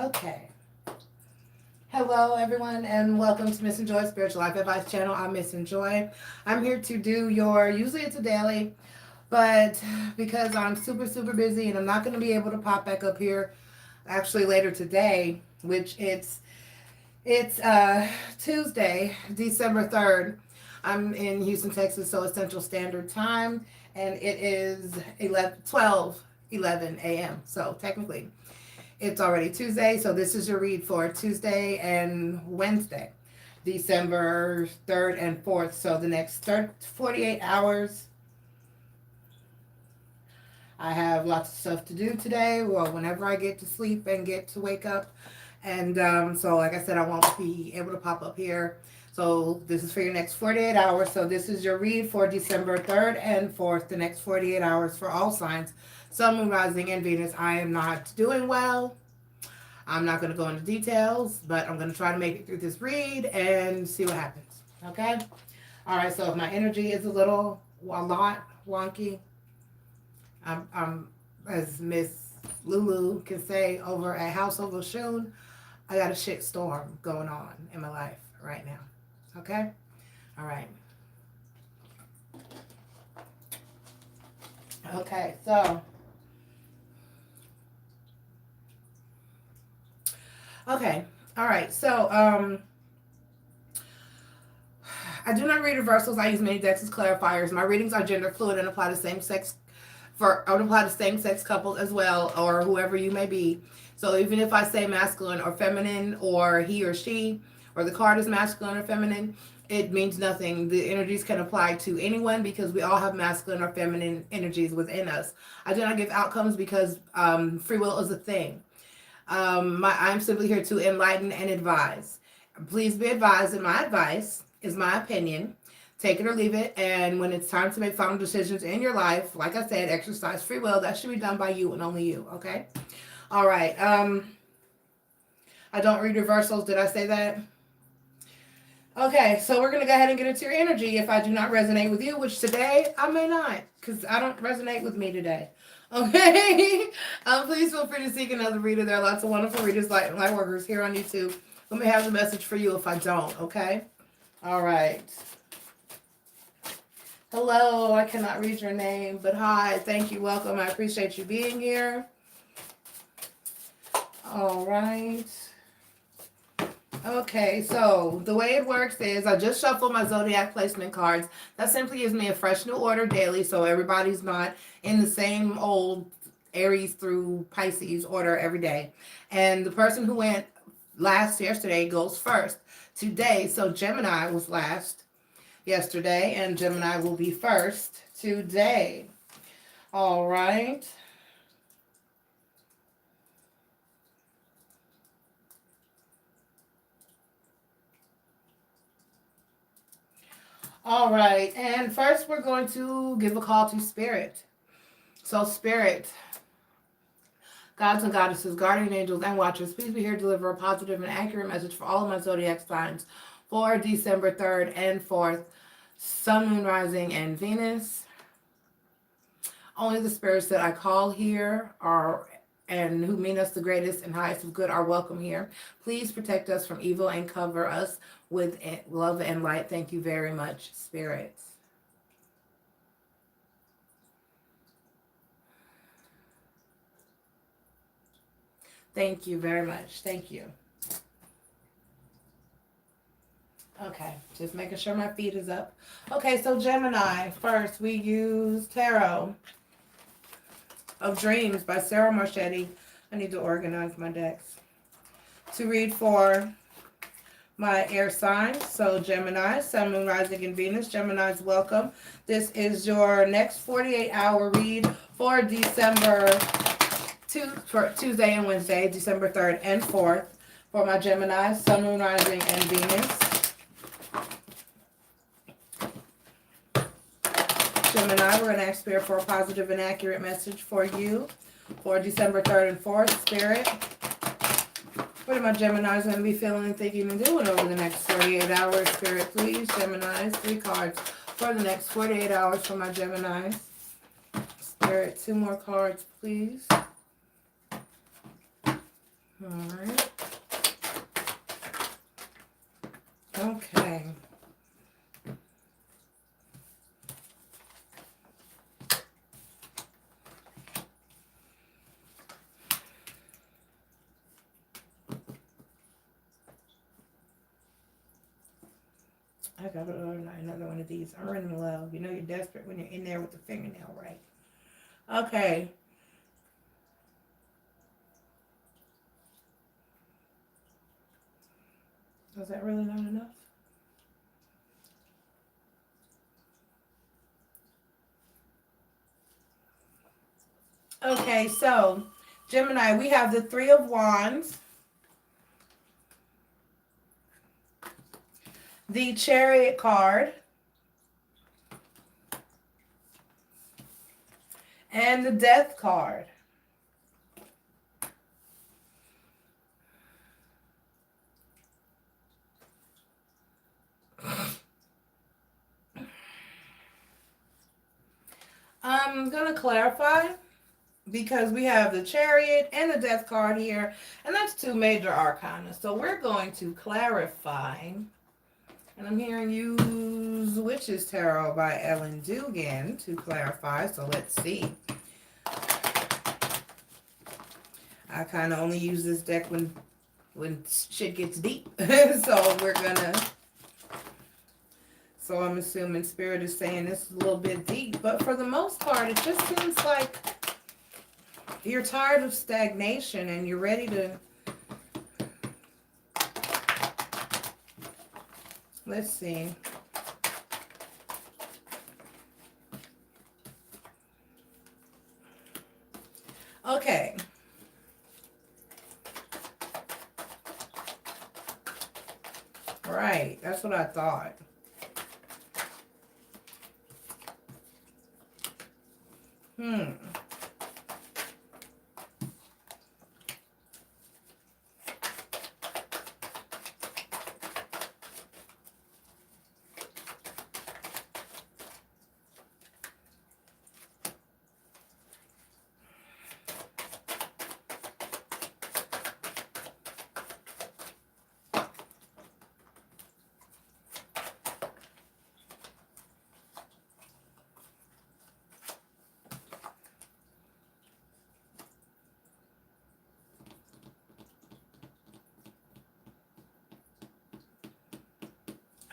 Okay. Hello, everyone, and welcome to MissNJoy Spiritual Life Advice Channel. I'm MissNJoy. I'm here to do usually it's a daily, but because I'm super busy and I'm not going to be able to pop back up here actually later today, which it's Tuesday, December 3rd. I'm in Houston, Texas, so it's Central Standard Time, and it is 12:11 a.m. So technically, it's already Tuesday, so this is your read for Tuesday and Wednesday, December 3rd and 4th. So the next 48 hours, I have lots of stuff to do today. Well, whenever I get to sleep and get to wake up. And so, like I said, I won't be able to pop up here. So this is for your next 48 hours. So this is your read for December 3rd and 4th, the next 48 hours for all signs. Sun, Moon, Rising, and Venus. I am not doing well. I'm not going to go into details, but I'm going to try to make it through this read and see what happens. Okay? All right, so if my energy is a lot wonky, I'm as Miss Lulu can say over at House of Oshun, I got a shit storm going on in my life right now. Okay? All right. Okay, so okay. All right. So, I do not read reversals. I use many decks as clarifiers. My readings are gender fluid and apply to same-sex couples as well, or whoever you may be. So even if I say masculine or feminine, or he or she, or the card is masculine or feminine, it means nothing. The energies can apply to anyone because we all have masculine or feminine energies within us. I do not give outcomes because free will is a thing. I'm simply here to enlighten and advise. Please be advised that my advice is my opinion. Take it or leave it. And when it's time to make final decisions in your life, like I said, exercise free will. That should be done by you and only you. Okay. All right. I don't read reversals. Did I say that? Okay. So we're going to go ahead and get into your energy. If I do not resonate with you, which today I may not, because I don't resonate with me today. Okay. Please feel free to seek another reader. There are lots of wonderful readers, light workers here on YouTube. Let me have the message for you if I don't. Okay. All right. Hello, I cannot read your name, but hi, thank you, welcome. I appreciate you being here. All right. Okay, so the way it works is I just shuffled my zodiac placement cards. That simply gives me a fresh new order daily, so everybody's not in the same old Aries through Pisces order every day. And the person who went last yesterday goes first today. So Gemini was last yesterday, and Gemini will be first today. All right. All right. And first, we're going to give a call to Spirit. So, Spirit, gods and goddesses, guardian angels, and watchers, please be here to deliver a positive and accurate message for all of my zodiac signs for December 3rd and 4th, Sun, Moon, Rising, and Venus. Only the spirits that I call here and who mean us the greatest and highest of good are welcome here. Please protect us from evil and cover us with love and light. Thank you very much, spirits. Thank you very much. Thank you. Okay, just making sure my feet is up. Okay, so Gemini, first we use Tarot of Dreams by Sarah Marchetti. I need to organize my decks. To read for my air signs, so Gemini, Sun, Moon, Rising, and Venus. Gemini's welcome. This is your next 48-hour read for for Tuesday and Wednesday, December 3rd and 4th. For my Gemini, Sun, Moon, Rising, and Venus. Gemini, we're going to ask Spirit for a positive and accurate message for you for December 3rd and 4th. Spirit, what are my Geminis going to be feeling and thinking and doing over the next 48 hours? Spirit, please. Geminis, 3 cards for the next 48 hours for my Geminis. Spirit, 2 more cards, please. All right. Okay. I got another one of these. Earning love. You know you're desperate when you're in there with the fingernail, right? Okay. Was that really not enough? Okay, so Gemini, we have the Three of Wands, the Chariot card, and the Death card. I'm going to clarify because we have the Chariot and the Death card here, and that's two major arcana. So we're going to clarify, and I'm hearing use Witch's Tarot by Ellen Dugan to clarify, so let's see. I kind of only use this deck when shit gets deep. So we're gonna, so I'm assuming Spirit is saying this is a little bit deep, but for the most part, it just seems like you're tired of stagnation and you're ready to, let's see. Okay. Right, that's what I thought.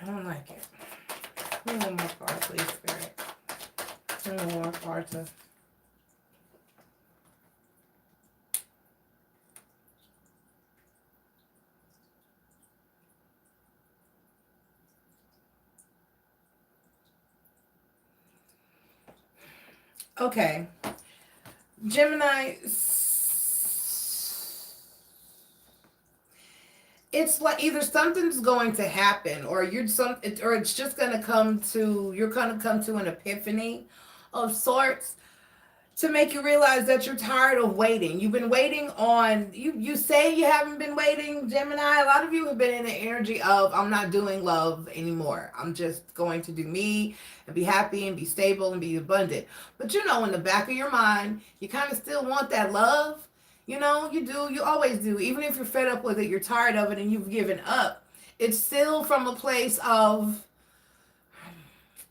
I don't like it. Give me one more card, please, Spirit. Give me one more card to... Okay. Gemini, it's like either something's going to happen or or it's just going to come to, you're going to come to an epiphany of sorts to make you realize that you're tired of waiting. You've been waiting on, you say you haven't been waiting, Gemini. A lot of you have been in the energy of, I'm not doing love anymore. I'm just going to do me and be happy and be stable and be abundant. But you know, in the back of your mind, you kind of still want that love. You know, you do. You always do. Even if you're fed up with it, you're tired of it, and you've given up. It's still from a place of,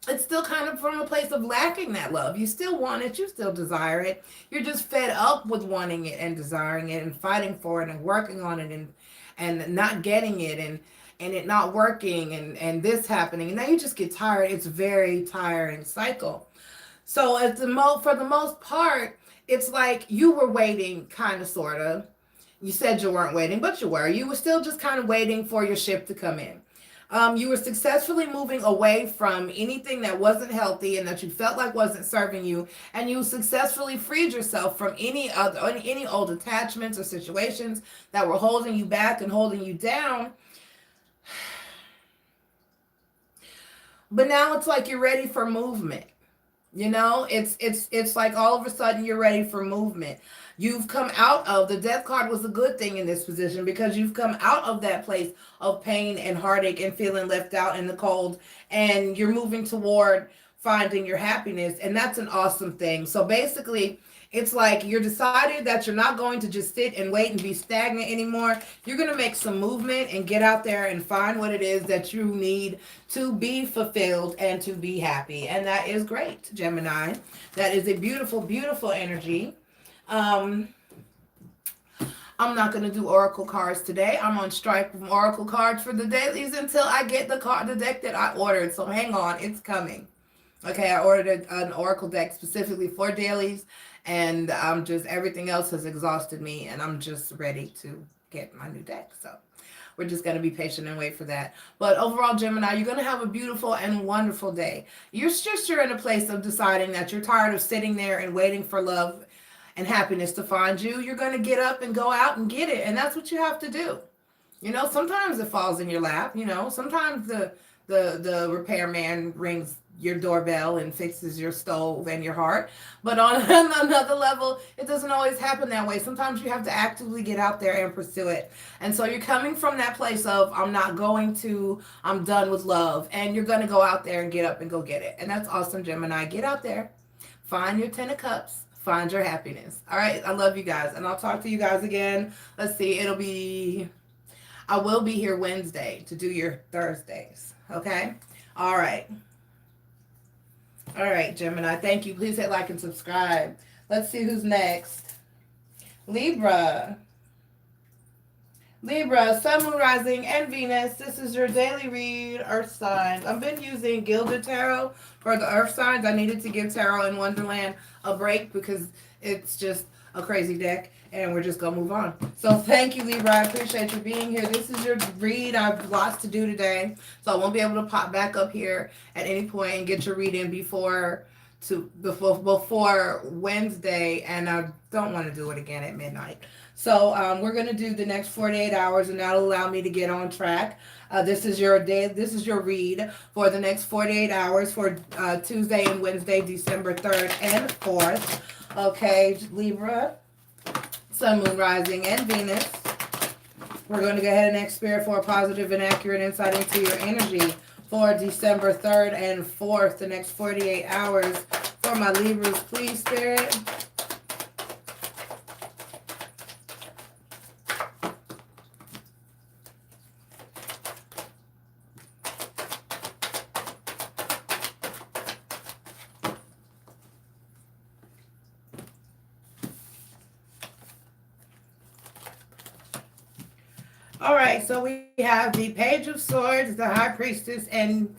it's still kind of from a place of lacking that love. You still want it. You still desire it. You're just fed up with wanting it and desiring it and fighting for it and working on it and not getting it and it not working and this happening. And now you just get tired. It's a very tiring cycle. So for the most part, it's like you were waiting, kind of, sort of. You said you weren't waiting, but you were. You were still just kind of waiting for your ship to come in. You were successfully moving away from anything that wasn't healthy and that you felt like wasn't serving you, and you successfully freed yourself from any old attachments or situations that were holding you back and holding you down. But now it's like you're ready for movement. You know, it's like all of a sudden you're ready for movement. You've come out of, the Death card was a good thing in this position because you've come out of that place of pain and heartache and feeling left out in the cold, and you're moving toward finding your happiness, and that's an awesome thing. So basically, It's like you're decided that you're not going to just sit and wait and be stagnant anymore. You're going to make some movement and get out there and find what it is that you need to be fulfilled and to be happy. And that is great, Gemini. That is a beautiful, beautiful energy. Um, I'm not going to do oracle cards today. I'm on strike from oracle cards for the dailies until I get the deck that I ordered. So hang on, it's coming. Okay, I ordered an oracle deck specifically for dailies, and just everything else has exhausted me, and I'm just ready to get my new deck. So we're just going to be patient and wait for that. But overall, Gemini, you're going to have a beautiful and wonderful day. You're in a place of deciding that you're tired of sitting there and waiting for love and happiness to find you. You're going to get up and go out and get it, and that's what you have to do. Sometimes it falls in your lap. Sometimes the repairman rings your doorbell and fixes your stove and your heart. But on another level, it doesn't always happen that way. Sometimes you have to actively get out there and pursue it. And so you're coming from that place of, I'm done with love. And you're going to go out there and get up and go get it. And that's awesome, Gemini. Get out there, find your 10 of cups, find your happiness. All right. I love you guys. And I'll talk to you guys again. Let's see. I will be here Wednesday to do your Thursdays. Okay. All right. All right, Gemini. Thank you. Please hit like and subscribe. Let's see who's next. Libra. Libra, Sun, Moon, Rising, and Venus. This is your daily read, Earth signs. I've been using Gilded Tarot for the Earth signs. I needed to give Tarot in Wonderland a break because it's just a crazy deck, and we're just going to move on. So thank you, Libra. I appreciate you being here. This is your read. I have lots to do today, so I won't be able to pop back up here at any point and get your read in before Wednesday, and I don't want to do it again at midnight. So we're going to do the next 48 hours, and that'll allow me to get on track. This is your read for the next 48 hours for Tuesday and Wednesday, December 3rd and 4th. Okay, Libra, Sun, Moon, Rising, and Venus. We're going to go ahead and ask Spirit for a positive and accurate insight into your energy for December 3rd and 4th, the next 48 hours for my Libras. Please, Spirit. All right, so we have the Page of Swords, the High Priestess, and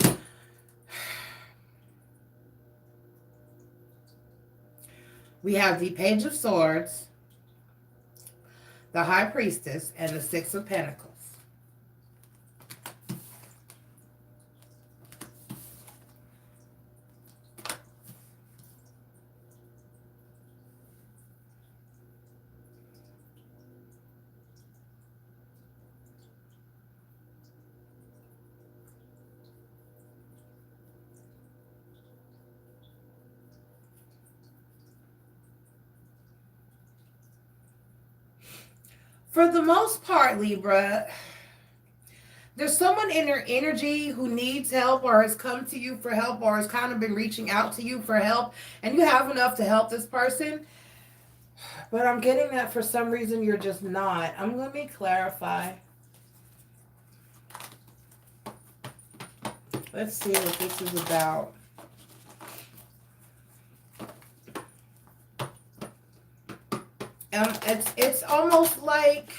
we have the Page of Swords, the High Priestess, and the Six of Pentacles. For the most part, Libra, there's someone in your energy who needs help or has come to you for help or has kind of been reaching out to you for help, and you have enough to help this person. But I'm getting that for some reason you're just not. Let me clarify. Let's see what this is about. It's almost like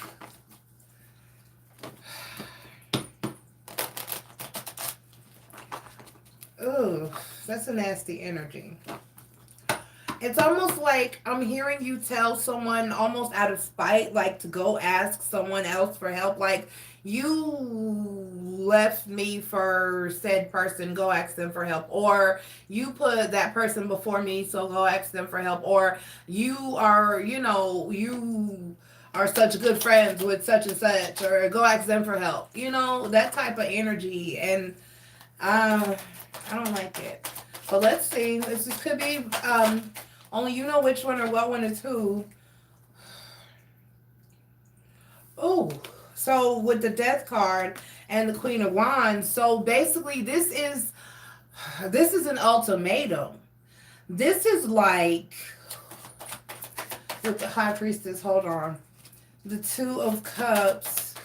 ooh, that's a nasty energy. It's almost like I'm hearing you tell someone almost out of spite, like to go ask someone else for help. Like, you left me for said person, go ask them for help. Or you put that person before me, so go ask them for help. Or you are such good friends with such and such, or go ask them for help. That type of energy. And I don't like it. But let's see. This could be only you know which one or what one is who. Oh, so with the Death card and the Queen of Wands, so basically this is an ultimatum. This is like, with the High Priestess. Hold on. The Two of Cups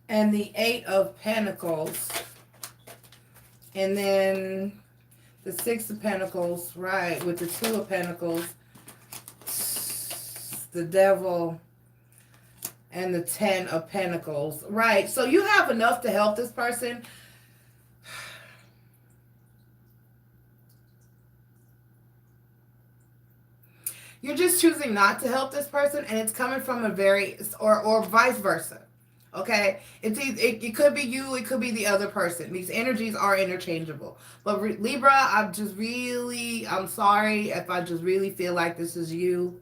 and the Eight of Pentacles. And then the Six of Pentacles, right, with the Two of Pentacles, the Devil, and the Ten of Pentacles. Right, so you have enough to help this person. You're just choosing not to help this person, and it's coming from a very, or vice versa. Okay, it could be you, it could be the other person. These energies are interchangeable. But Libra, I'm sorry if I just really feel like this is you.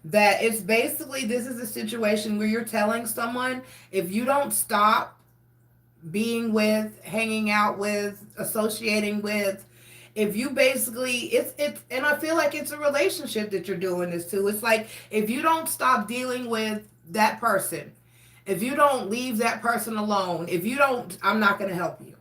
That it's basically, this is a situation where you're telling someone, if you don't stop being with, hanging out with, associating with, if you basically, it's and I feel like it's a relationship that you're doing this to. It's like, if you don't stop dealing with that person, if you don't leave that person alone, if you don't, I'm not going to help you.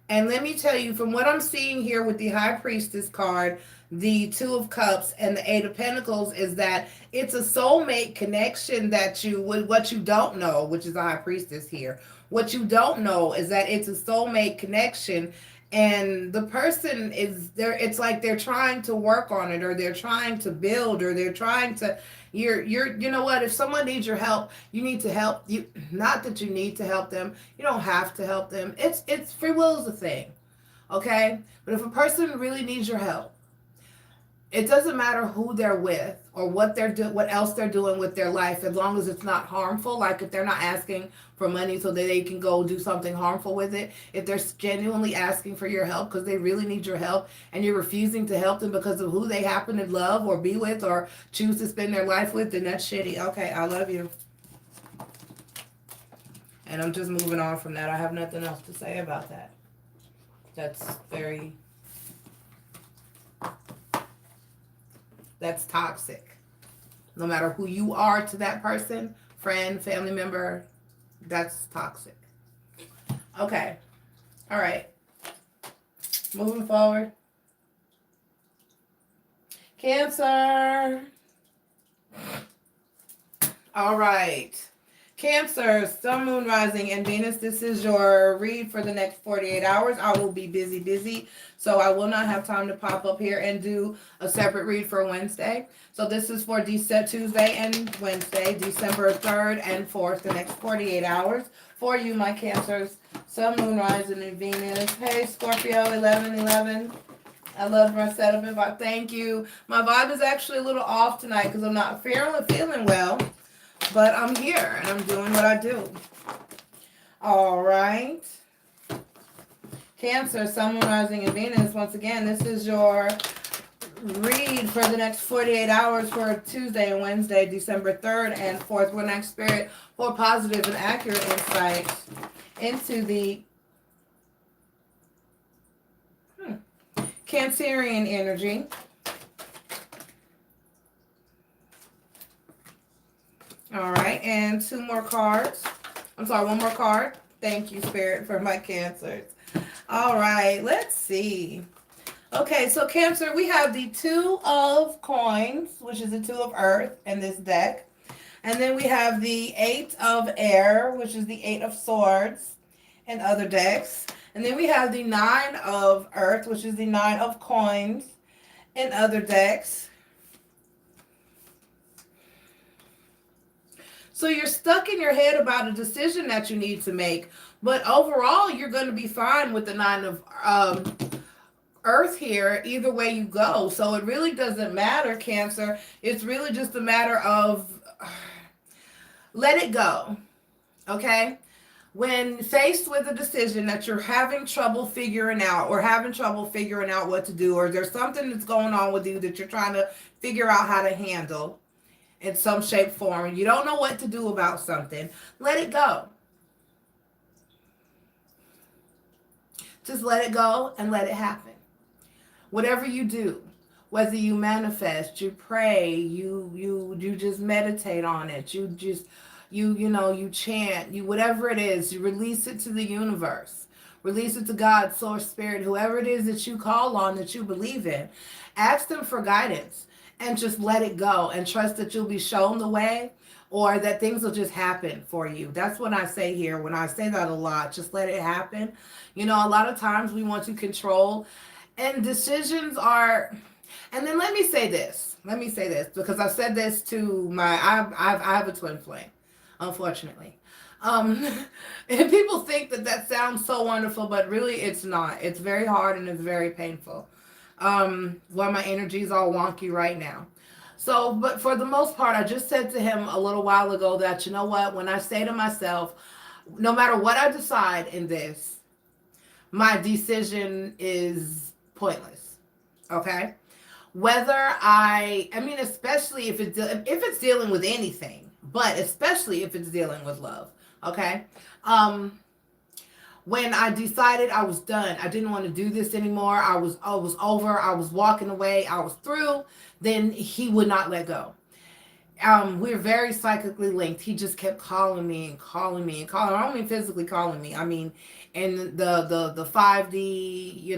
And let me tell you, from what I'm seeing here with the High Priestess card, the Two of Cups, and the Eight of Pentacles, is that it's a soulmate connection that what you don't know, which is the High Priestess here. What you don't know is that it's a soulmate connection, and the person is there. It's like they're trying to work on it, or they're trying to build, or they're trying to, you know what, if someone needs your help, you need to help. You, not that you need to help them, you don't have to help them. It's free will is a thing. Okay, but if a person really needs your help, it doesn't matter who they're with or what what else they're doing with their life, as long as it's not harmful. Like if they're not asking for money so that they can go do something harmful with it, if they're genuinely asking for your help because they really need your help, and you're refusing to help them because of who they happen to love or be with or choose to spend their life with, then that's shitty. Okay, I love you. And I'm just moving on from that. I have nothing else to say about that. That's toxic. No matter who you are to that person, friend, family member, that's toxic. Okay. All right. Moving forward. Cancer. All right. Cancer, Sun, Moon, Rising, and Venus. This is your read for the next 48 hours. I will be busy, so I will not have time to pop up here and do a separate read for Wednesday. So this is for Tuesday and Wednesday, December 3rd and 4th, the next 48 hours for you, my Cancers. Sun, Moon, Rising, and Venus. Hey, Scorpio, 1111. I love my setup and vibe. Thank you. My vibe is actually a little off tonight because I'm not feeling well. But I'm here and I'm doing what I do. All right. Cancer, Sun, Moon, Rising, and Venus. Once again, this is your read for the next 48 hours for Tuesday and Wednesday, December 3rd and 4th. We're next spirit for positive and accurate insight into the Cancerian energy. All right, and two more cards. I'm sorry, one more card. Thank you, Spirit, for my Cancers. All right, let's see. Okay, so Cancer, we have the Two of Coins, which is the Two of Earth in this deck. And then we have the Eight of Air, which is the Eight of Swords in other decks. And then we have the Nine of Earth, which is the Nine of Coins in other decks. So you're stuck in your head about a decision that you need to make. But overall, you're going to be fine with the Nine of Earth here, either way you go. So it really doesn't matter, Cancer. It's really just a matter of let it go, okay? When faced with a decision that you're having trouble figuring out or having trouble figuring out what to do, or there's something that's going on with you that you're trying to figure out how to handle in some shape, form, you don't know what to do about something, let it go. Just let it go and let it happen. Whatever you do, whether you manifest, you pray, you just meditate on it, you you chant, whatever it is, you release it to the universe. Release it to God, source, spirit, whoever it is that you call on, that you believe in. Ask them for guidance and just let it go and trust that you'll be shown the way, or that things will just happen for you. That's what I say here. When I say that a lot, just let it happen. A lot of times we want to control, and decisions are. And then let me say this. Because I've said this to I have a twin flame, unfortunately. And people think that sounds so wonderful, but really it's not. It's very hard and it's very painful. While my energy is all wonky right now. So, but for the most part, I just said to him a little while ago that, you know what, when I say to myself, no matter what I decide in this, my decision is pointless. Okay? Whether especially if it's dealing with anything, but especially if it's dealing with love. Okay? When I decided I was done, I didn't want to do this anymore, I was over, I was walking away, I was through, then he would not let go. We're very psychically linked. He just kept calling me and calling me and calling. I don't mean physically calling me. I mean in the 5D,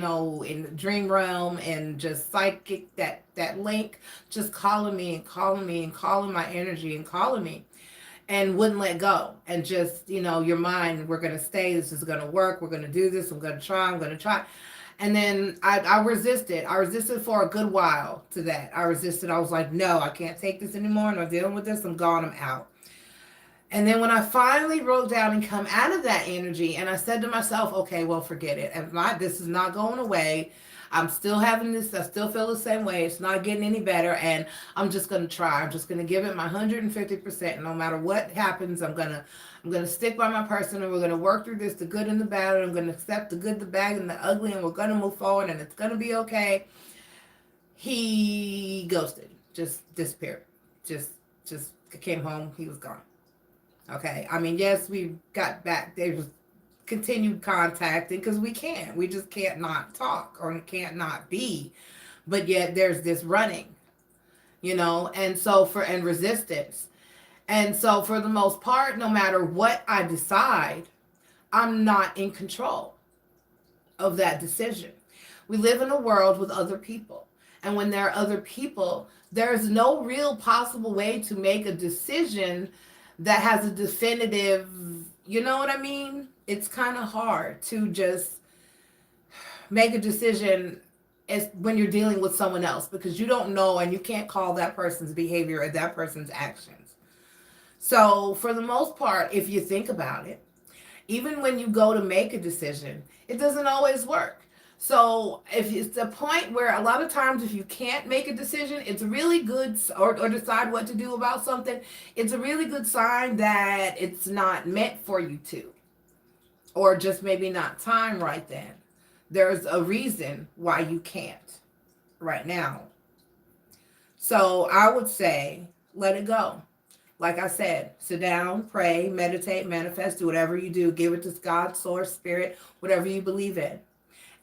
in the dream realm, and just psychic, that link, just calling me and calling me and calling my energy and calling me. And wouldn't let go. And just, your mind, we're going to stay. This is going to work. We're going to do this. I'm going to try. And then I resisted. I resisted for a good while to that. I resisted. I was like, no, I can't take this anymore. I'm not dealing with this. I'm gone. I'm out. And then when I finally wrote down and come out of that energy, and I said to myself, okay, well, forget it. This is not going away. I'm still having this. I still feel the same way. It's not getting any better. And I'm just going to try. I'm just going to give it my 150%. No matter what happens, I'm going to stick by my person, and we're going to work through this, the good and the bad. And I'm going to accept the good, the bad, and the ugly. And we're going to move forward, and it's going to be okay. He ghosted, just disappeared, just came home. He was gone. Okay. Yes, we got back. There was continued contacting, because we just can't not talk, or can't not be, but yet there's this running, and resistance. And so for the most part, no matter what I decide, I'm not in control of that decision. We live in a world with other people, and when there are other people, there's no real possible way to make a decision that has a definitive, you know what I mean? It's kind of hard to just make a decision when you're dealing with someone else, because you don't know, and you can't call that person's behavior or that person's actions. So for the most part, if you think about it, even when you go to make a decision, it doesn't always work. So if it's a point where a lot of times, if you can't make a decision, it's really good, or decide what to do about something, it's a really good sign that it's not meant for you to. Or just maybe not time right then. There's a reason why you can't right now. So I would say, let it go. Like I said, sit down, pray, meditate, manifest, do whatever you do. Give it to God, source, spirit, whatever you believe in.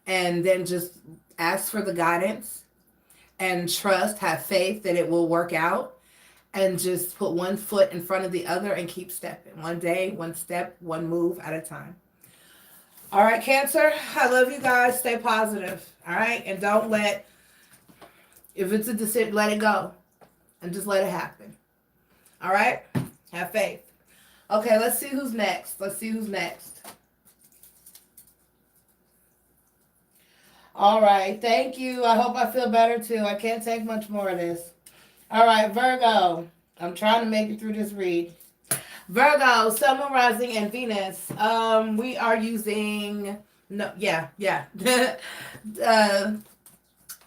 And then just ask for the guidance and trust, have faith that it will work out. And just put one foot in front of the other and keep stepping. One day, one step, one move at a time. All right, Cancer, I love you guys. Stay positive, all right? And don't if it's a decision, let it go. And just let it happen. All right? Have faith. Okay, let's see who's next. All right, thank you. I hope I feel better, too. I can't take much more of this. All right, Virgo. I'm trying to make it through this read. Virgo, Sun, Moon, Rising, and Venus. We are using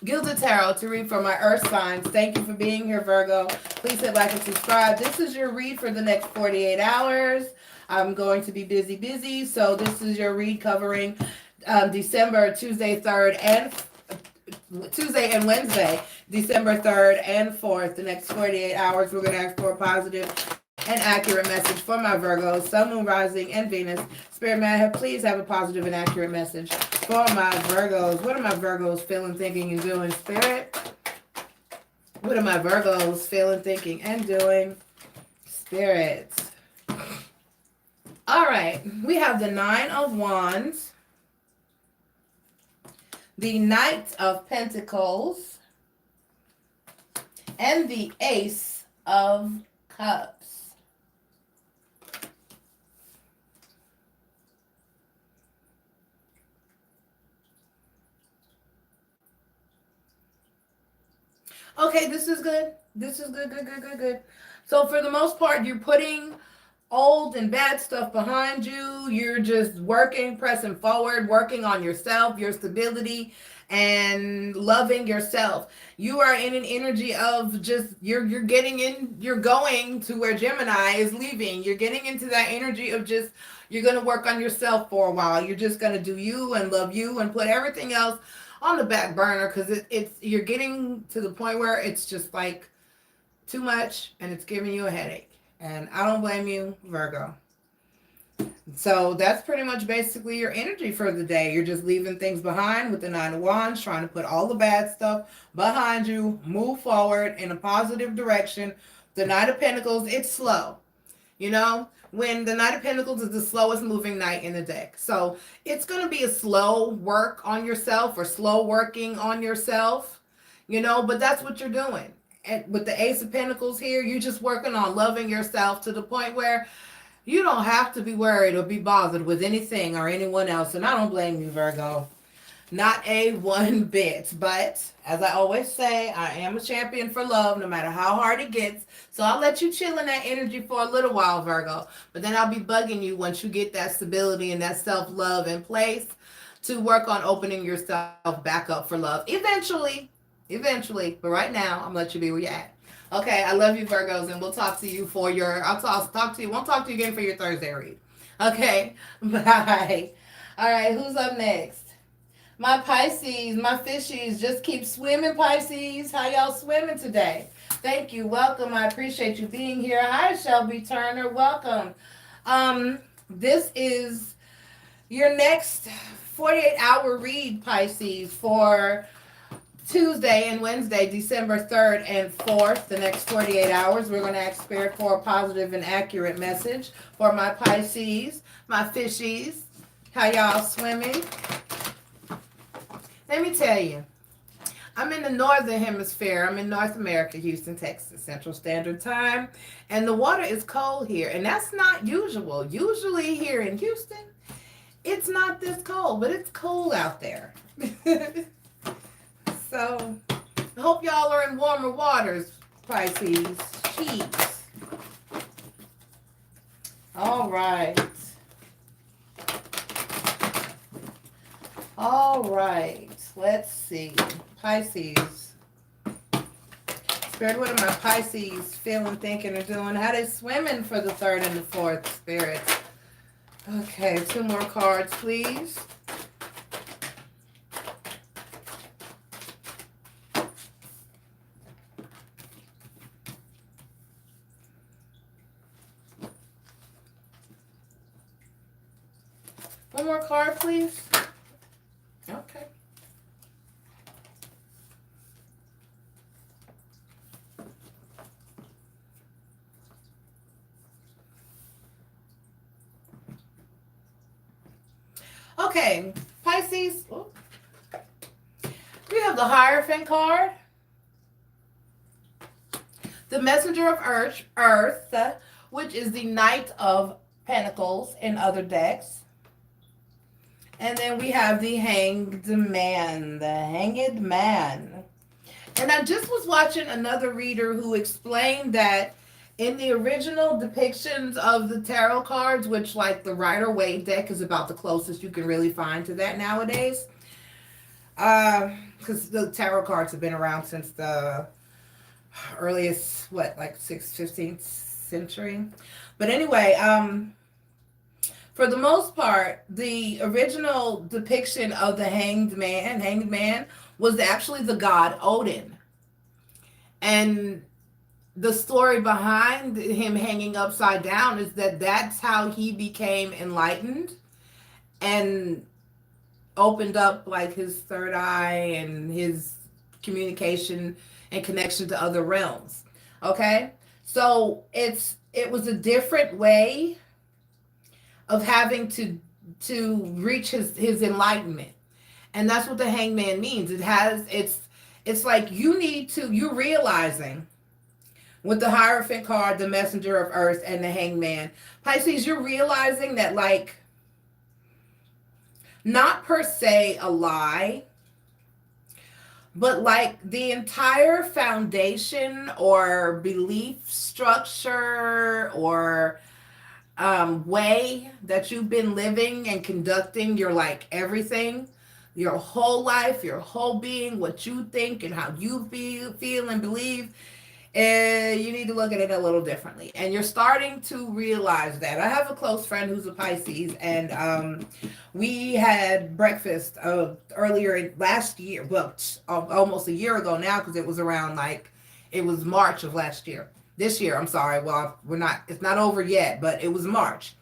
Gilded Tarot to read for my Earth signs. Thank you for being here, Virgo. Please hit like and subscribe. This is your read for the next 48 hours. I'm going to be busy, so this is your read covering Tuesday and Wednesday, December 3rd and 4th. The next 48 hours, we're going to ask for a positive and accurate message for my Virgos, Sun, Moon, Rising, and Venus. Spirit, may I please have a positive and accurate message for my Virgos. What are my Virgos feeling, thinking, and doing, Spirit? What are my Virgos feeling, thinking, and doing, Spirit? All right, we have the Nine of Wands, the Knight of Pentacles, and the Ace of Cups. Okay, this is good. This is good, good, good, good, good. So for the most part, you're putting old and bad stuff behind you. You're just working, pressing forward, working on yourself, your stability, and loving yourself. You are in an energy of just you're getting in, you're going to where Gemini is leaving. You're getting into that energy of just you're going to work on yourself for a while. You're just going to do you and love you and put everything else on the back burner because it's you're getting to the point where it's just like too much and it's giving you a headache. And I don't blame you, Virgo. So that's pretty much basically your energy for the day. You're just leaving things behind with the Nine of Wands, trying to put all the bad stuff behind you, move forward in a positive direction. The Knight of Pentacles, it's slow. You know, when the Knight of Pentacles is the slowest moving knight in the deck. So it's going to be a slow work on yourself or slow working on yourself, you know, but that's what you're doing. And with the Ace of Pentacles here, you're just working on loving yourself to the point where you don't have to be worried or be bothered with anything or anyone else. And I don't blame you, Virgo. Not a one bit. But as I always say, I am a champion for love no matter how hard it gets. So I'll let you chill in that energy for a little while, Virgo. But then I'll be bugging you once you get that stability and that self-love in place to work on opening yourself back up for love. Eventually. But right now, I'm going to let you be where you're at. Okay, I love you, Virgos, and we'll talk to you for your, I'll talk to you, won't talk to you again for your Thursday read. Okay, bye. All right, who's up next? My Pisces, my fishies, just keep swimming, Pisces. How y'all swimming today? Thank you, welcome, I appreciate you being here. Hi, Shelby Turner, welcome. This is your next 48-hour read, Pisces, for Tuesday and Wednesday, December 3rd and 4th, the next 48 hours. We're going to ask Spirit for a positive and accurate message for my Pisces, my fishies. How y'all swimming? Let me tell you, I'm in the northern hemisphere. I'm in North America, Houston, Texas, Central Standard Time. And the water is cold here. And that's not usual. Usually here in Houston, it's not this cold, but it's cold out there. So, I hope y'all are in warmer waters, Pisces. Jeez. All right. All right. Let's see. Pisces. Spirit, what are my Pisces feeling, thinking, or doing? How they swimming for the 3rd and the 4th, Spirit? Okay, 2 more cards, please. One more card, please. Okay. Okay, Pisces. Oh. We have the Hierophant card. The Messenger of Earth, which is the Knight of Pentacles in other decks. And then we have the Hanged Man, the Hanged Man. And I just was watching another reader who explained that in the original depictions of the tarot cards, which like the Rider-Waite deck is about the closest you can really find to that nowadays. Because the tarot cards have been around since the earliest, like 15th century. But anyway, for the most part, the original depiction of the Hanged Man was actually the god Odin. And the story behind him hanging upside down is that that's how he became enlightened and opened up like his third eye and his communication and connection to other realms. Okay? So it was a different way of having to reach his enlightenment. And that's what the hangman means. It's like you're realizing with the Hierophant card, the messenger of earth, and the hangman. Pisces, you're realizing that, like, not per se a lie, but like the entire foundation or belief structure or way that you've been living and conducting your, like, everything, your whole life, your whole being, what you think and how you feel and believe, you need to look at it a little differently. And you're starting to realize that. I have a close friend who's a Pisces, and we had breakfast earlier last year. Well, almost a year ago now, because it was around, like, it was March of last year. This year, I'm sorry. Well, it's not over yet, but it was March.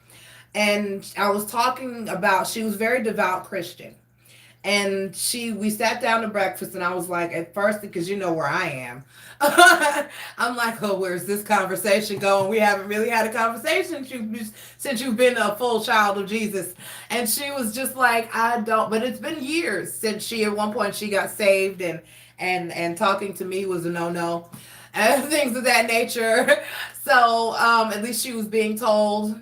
And I was talking about, she was very devout Christian. And we sat down to breakfast, and I was like, at first, because you know where I am, I'm like, oh, where's this conversation going? We haven't really had a conversation since you've been a full child of Jesus. And she was just like, I don't, but it's been years since at one point she got saved, and talking to me was a no-no, and things of that nature. So at least she was being told.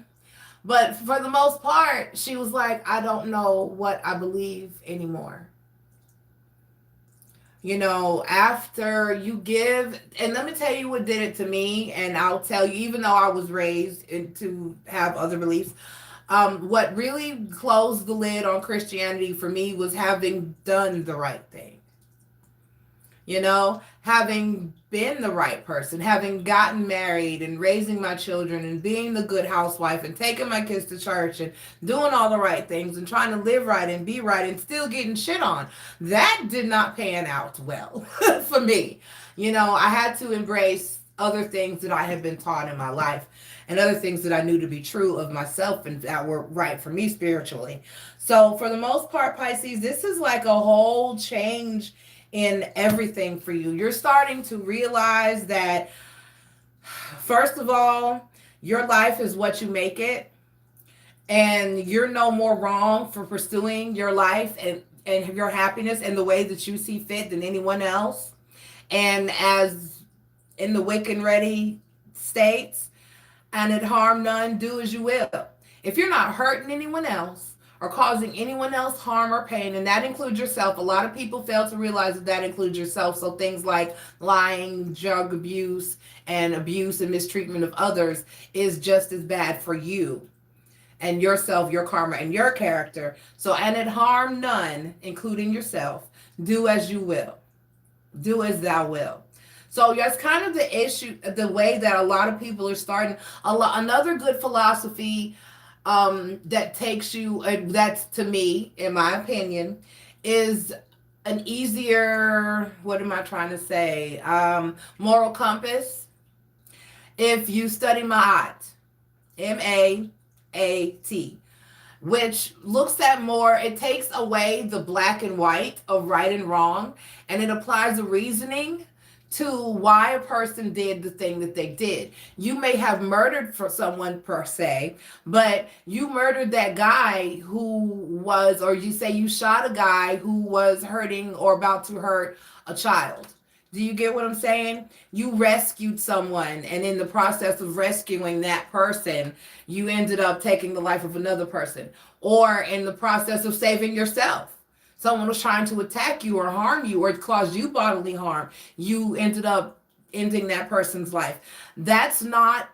But for the most part, she was like, I don't know what I believe anymore. You know, after you give, and let me tell you what did it to me, and I'll tell you, even though I was raised to have other beliefs, what really closed the lid on Christianity for me was having done the right thing. You know, having been the right person, having gotten married and raising my children and being the good housewife and taking my kids to church and doing all the right things and trying to live right and be right and still getting shit on. That did not pan out well for me. You know, I had to embrace other things that I had been taught in my life and other things that I knew to be true of myself and that were right for me spiritually. So for the most part, Pisces, this is like a whole change in everything for you. You're starting to realize that, first of all, your life is what you make it, and you're no more wrong for pursuing your life and your happiness in the way that you see fit than anyone else. And as in the Wick and Ready states, and it harm none, do as you will. If you're not hurting anyone else or causing anyone else harm or pain, and that includes yourself. A lot of people fail to realize that includes yourself. So things like lying, drug abuse, and abuse and mistreatment of others is just as bad for you and yourself, your karma, and your character. So, and it harm none, including yourself. Do as you will. Do as thou will. So that's kind of the issue, the way that a lot of people are starting. Another good philosophy that takes you, that's to me, in my opinion, is an easier, what am I trying to say, moral compass. If you study Ma'at, M-A-A-T, which looks at more, it takes away the black and white of right and wrong, and it applies the reasoning to why a person did the thing that they did. You may have murdered for someone per se, but you murdered that guy who was, or you say you shot a guy who was hurting or about to hurt a child. Do you get what I'm saying? You rescued someone, and in the process of rescuing that person, you ended up taking the life of another person. Or in the process of saving yourself, someone was trying to attack you or harm you or cause you bodily harm. You ended up ending that person's life. That's not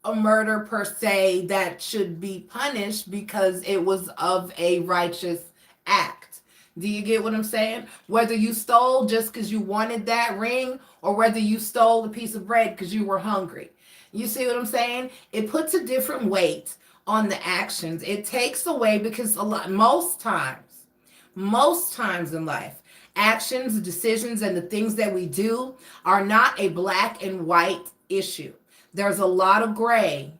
a murder per se that should be punished because it was of a righteous act. Do you get what I'm saying? Whether you stole just because you wanted that ring or whether you stole a piece of bread because you were hungry. You see what I'm saying? It puts a different weight on the actions. It takes away because most times in life, actions, decisions, and the things that we do are not a black and white issue. There's a lot of gray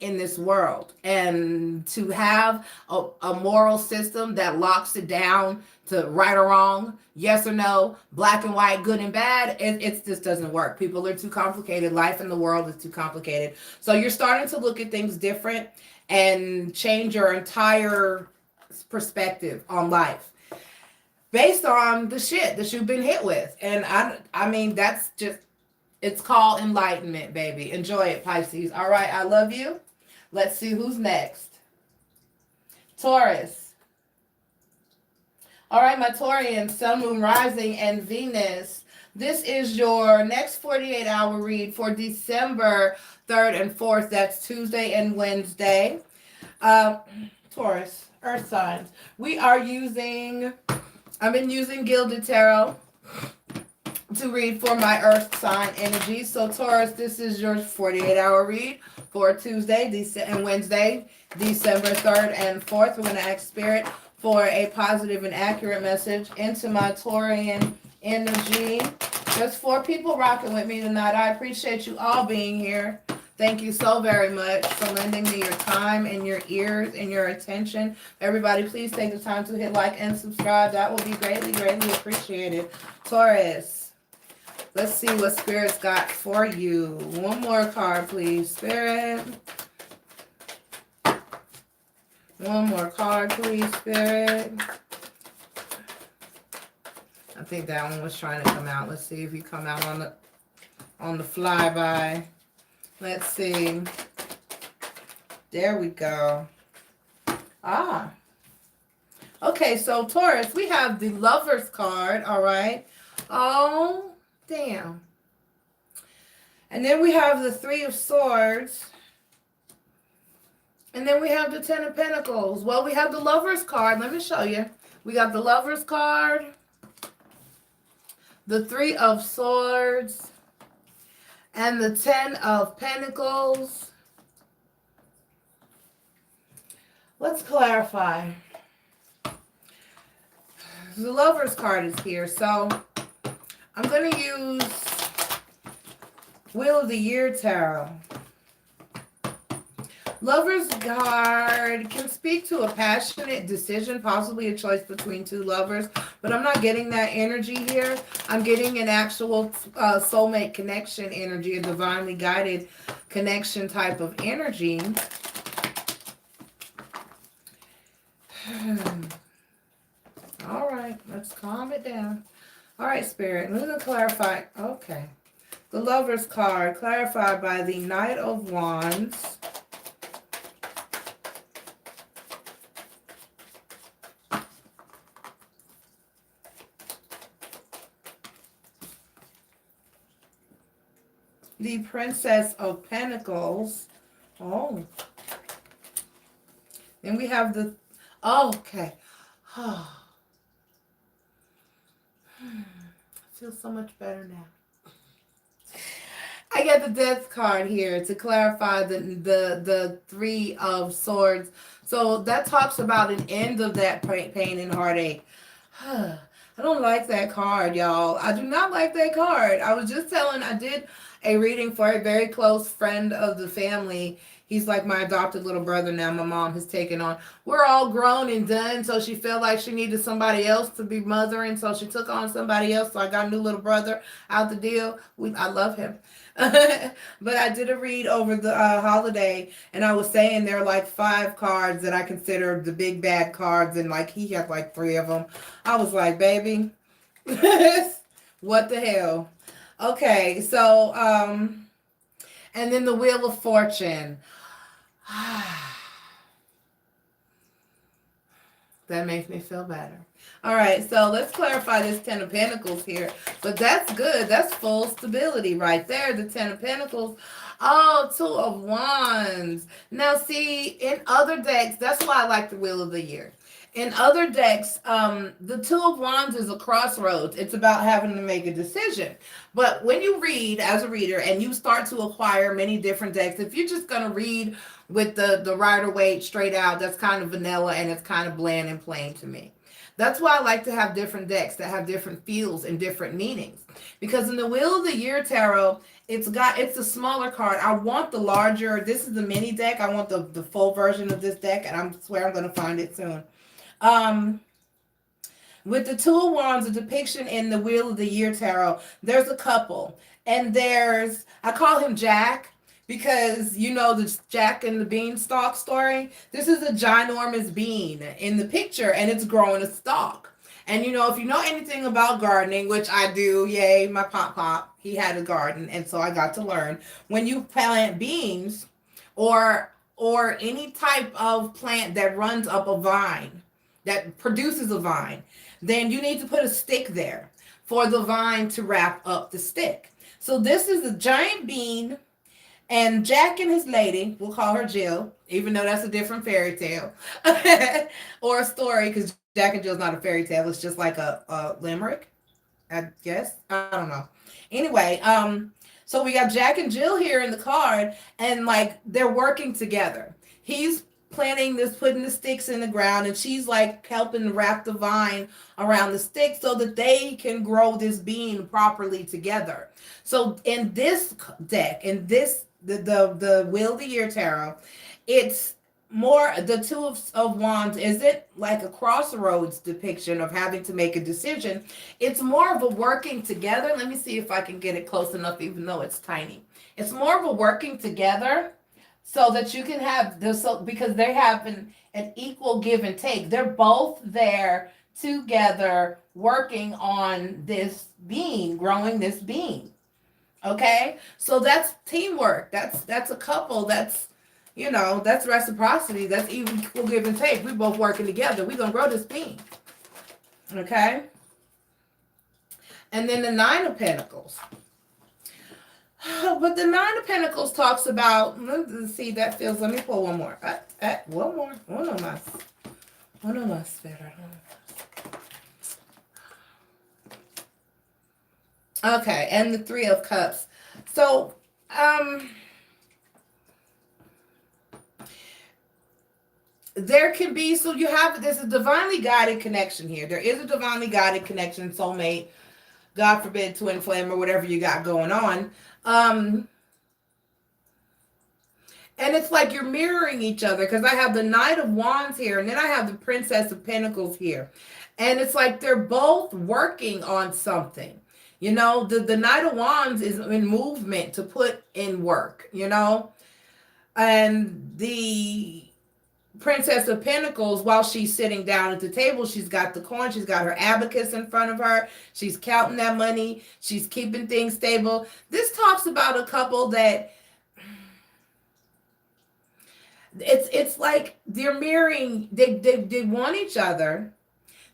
in this world. And to have a moral system that locks it down to right or wrong, yes or no, black and white, good and bad, it just doesn't work. People are too complicated. Life in the world is too complicated. So you're starting to look at things different. and change your entire perspective on life based on the shit that you've been hit with. And I mean, that's just, it's called enlightenment, baby. Enjoy it, Pisces. All right, I love you. Let's see who's next. Taurus. All right, my Taurian, Sun, Moon, Rising, and Venus. This is your next 48-hour read for December 3rd and 4th. That's Tuesday and Wednesday. Taurus, Earth signs. I've been using Gilded Tarot to read for my Earth sign energy. So Taurus, this is your 48-hour read for Tuesday and Wednesday, December 3rd and 4th. We're going to ask Spirit for a positive and accurate message into my Taurian energy. There's 4 people rocking with me tonight. I appreciate you all being here. Thank you so very much for lending me your time and your ears and your attention. Everybody, please take the time to hit like and subscribe. That will be greatly, greatly appreciated. Taurus, let's see what Spirit's got for you. One more card, please, Spirit. One more card, please, Spirit. I think that one was trying to come out. Let's see if you come out on the flyby. Let's see. There we go. Ah. Okay, so Taurus, we have the Lover's card, all right? Oh, damn. And then we have the 3 of Swords. And then we have the 10 of Pentacles. Well, we have the Lover's card. Let me show you. We got the Lover's card, the 3 of Swords, and the 10 of Pentacles. Let's clarify. The Lover's card is here. So I'm going to use Wheel of the Year Tarot. Lover's card can speak to a passionate decision, possibly a choice between 2 lovers, but I'm not getting that energy here. I'm getting an actual soulmate connection energy, a divinely guided connection type of energy. All right, let's calm it down. All right, Spirit, I'm going to clarify. Okay. The Lover's card, clarified by the Knight of Wands. The Princess of Pentacles. Oh. Then we have the... Oh, okay. Oh. I feel so much better now. I get the Death card here to clarify the 3 of Swords. So that talks about an end of that pain and heartache. I don't like that card, y'all. I do not like that card. I was just telling, I did a reading for a very close friend of the family. He's like my adopted little brother now. My mom has taken on. We're all grown and done, so she felt like she needed somebody else to be mothering, so she took on somebody else. So I got a new little brother out the deal. I love him. But I did a read over the holiday, and I was saying there are like 5 cards that I consider the big bad cards, and like he had like 3 of them. I was like, baby, what the hell? Okay, so and then the Wheel of Fortune. That makes me feel better. All right, so let's clarify this 10 of Pentacles here. But that's good. That's full stability right there, the 10 of Pentacles. Oh, 2 of Wands. Now, see, in other decks, that's why I like the Wheel of the Year. In other decks, the 2 of Wands is a crossroads. It's about having to make a decision. But when you read as a reader and you start to acquire many different decks, if you're just going to read with the Rider-Waite straight out, that's kind of vanilla and it's kind of bland and plain to me. That's why I like to have different decks that have different feels and different meanings. Because in the Wheel of the Year Tarot, it's a smaller card. I want the larger, this is the mini deck. I want the full version of this deck, and I swear I'm going to find it soon. With the 2 of Wands, a depiction in the Wheel of the Year Tarot, there's a couple. And I call him Jack, because you know the Jack and the Beanstalk story. This is a ginormous bean in the picture, and it's growing a stalk. And you know, if you know anything about gardening, which I do, yay, my pop, he had a garden, and so I got to learn. When you plant beans, or any type of plant that runs up a vine, that produces a vine, then you need to put a stick there for the vine to wrap up the stick. So this is a giant bean, and Jack and his lady, we'll call her Jill, even though that's a different fairy tale or a story, because Jack and Jill's not a fairy tale. It's just like a limerick, I guess. I don't know. Anyway, so we got Jack and Jill here in the card, and like they're working together. He's planting this, putting the sticks in the ground, and she's like helping wrap the vine around the stick so that they can grow this bean properly together. So in this deck, in this the Wheel of the Year tarot, it's more the two of wands isn't like a crossroads depiction of having to make a decision. It's more of a working together. Let me see if I can get it close enough, even though it's tiny. It's more of a working together so that you can have this, so because they have an equal give and take. They're both there together working on this bean, growing this bean. Okay, so that's teamwork. That's a couple. That's, you know, that's reciprocity. That's equal give and take. We both working together. We're gonna grow this bean. Okay. And then the Nine of Pentacles. But the Nine of Pentacles talks about, let's see, that feels, let me pull one more. One more. Uno más. Uno más, better. Okay, and the Three of Cups. So, there can be, so you have, there's a divinely guided connection here. There is a divinely guided connection, soulmate, God forbid, twin flame, or whatever you got going on. And it's like you're mirroring each other, because I have the Knight of Wands here, and then I have the Princess of Pentacles here. And it's like they're both working on something. You know, the Knight of Wands is in movement to put in work, you know. And the Princess of Pentacles, while she's sitting down at the table, she's got the coin, she's got her abacus in front of her, she's counting that money, she's keeping things stable. This talks about a couple that it's like they're mirroring, they want each other.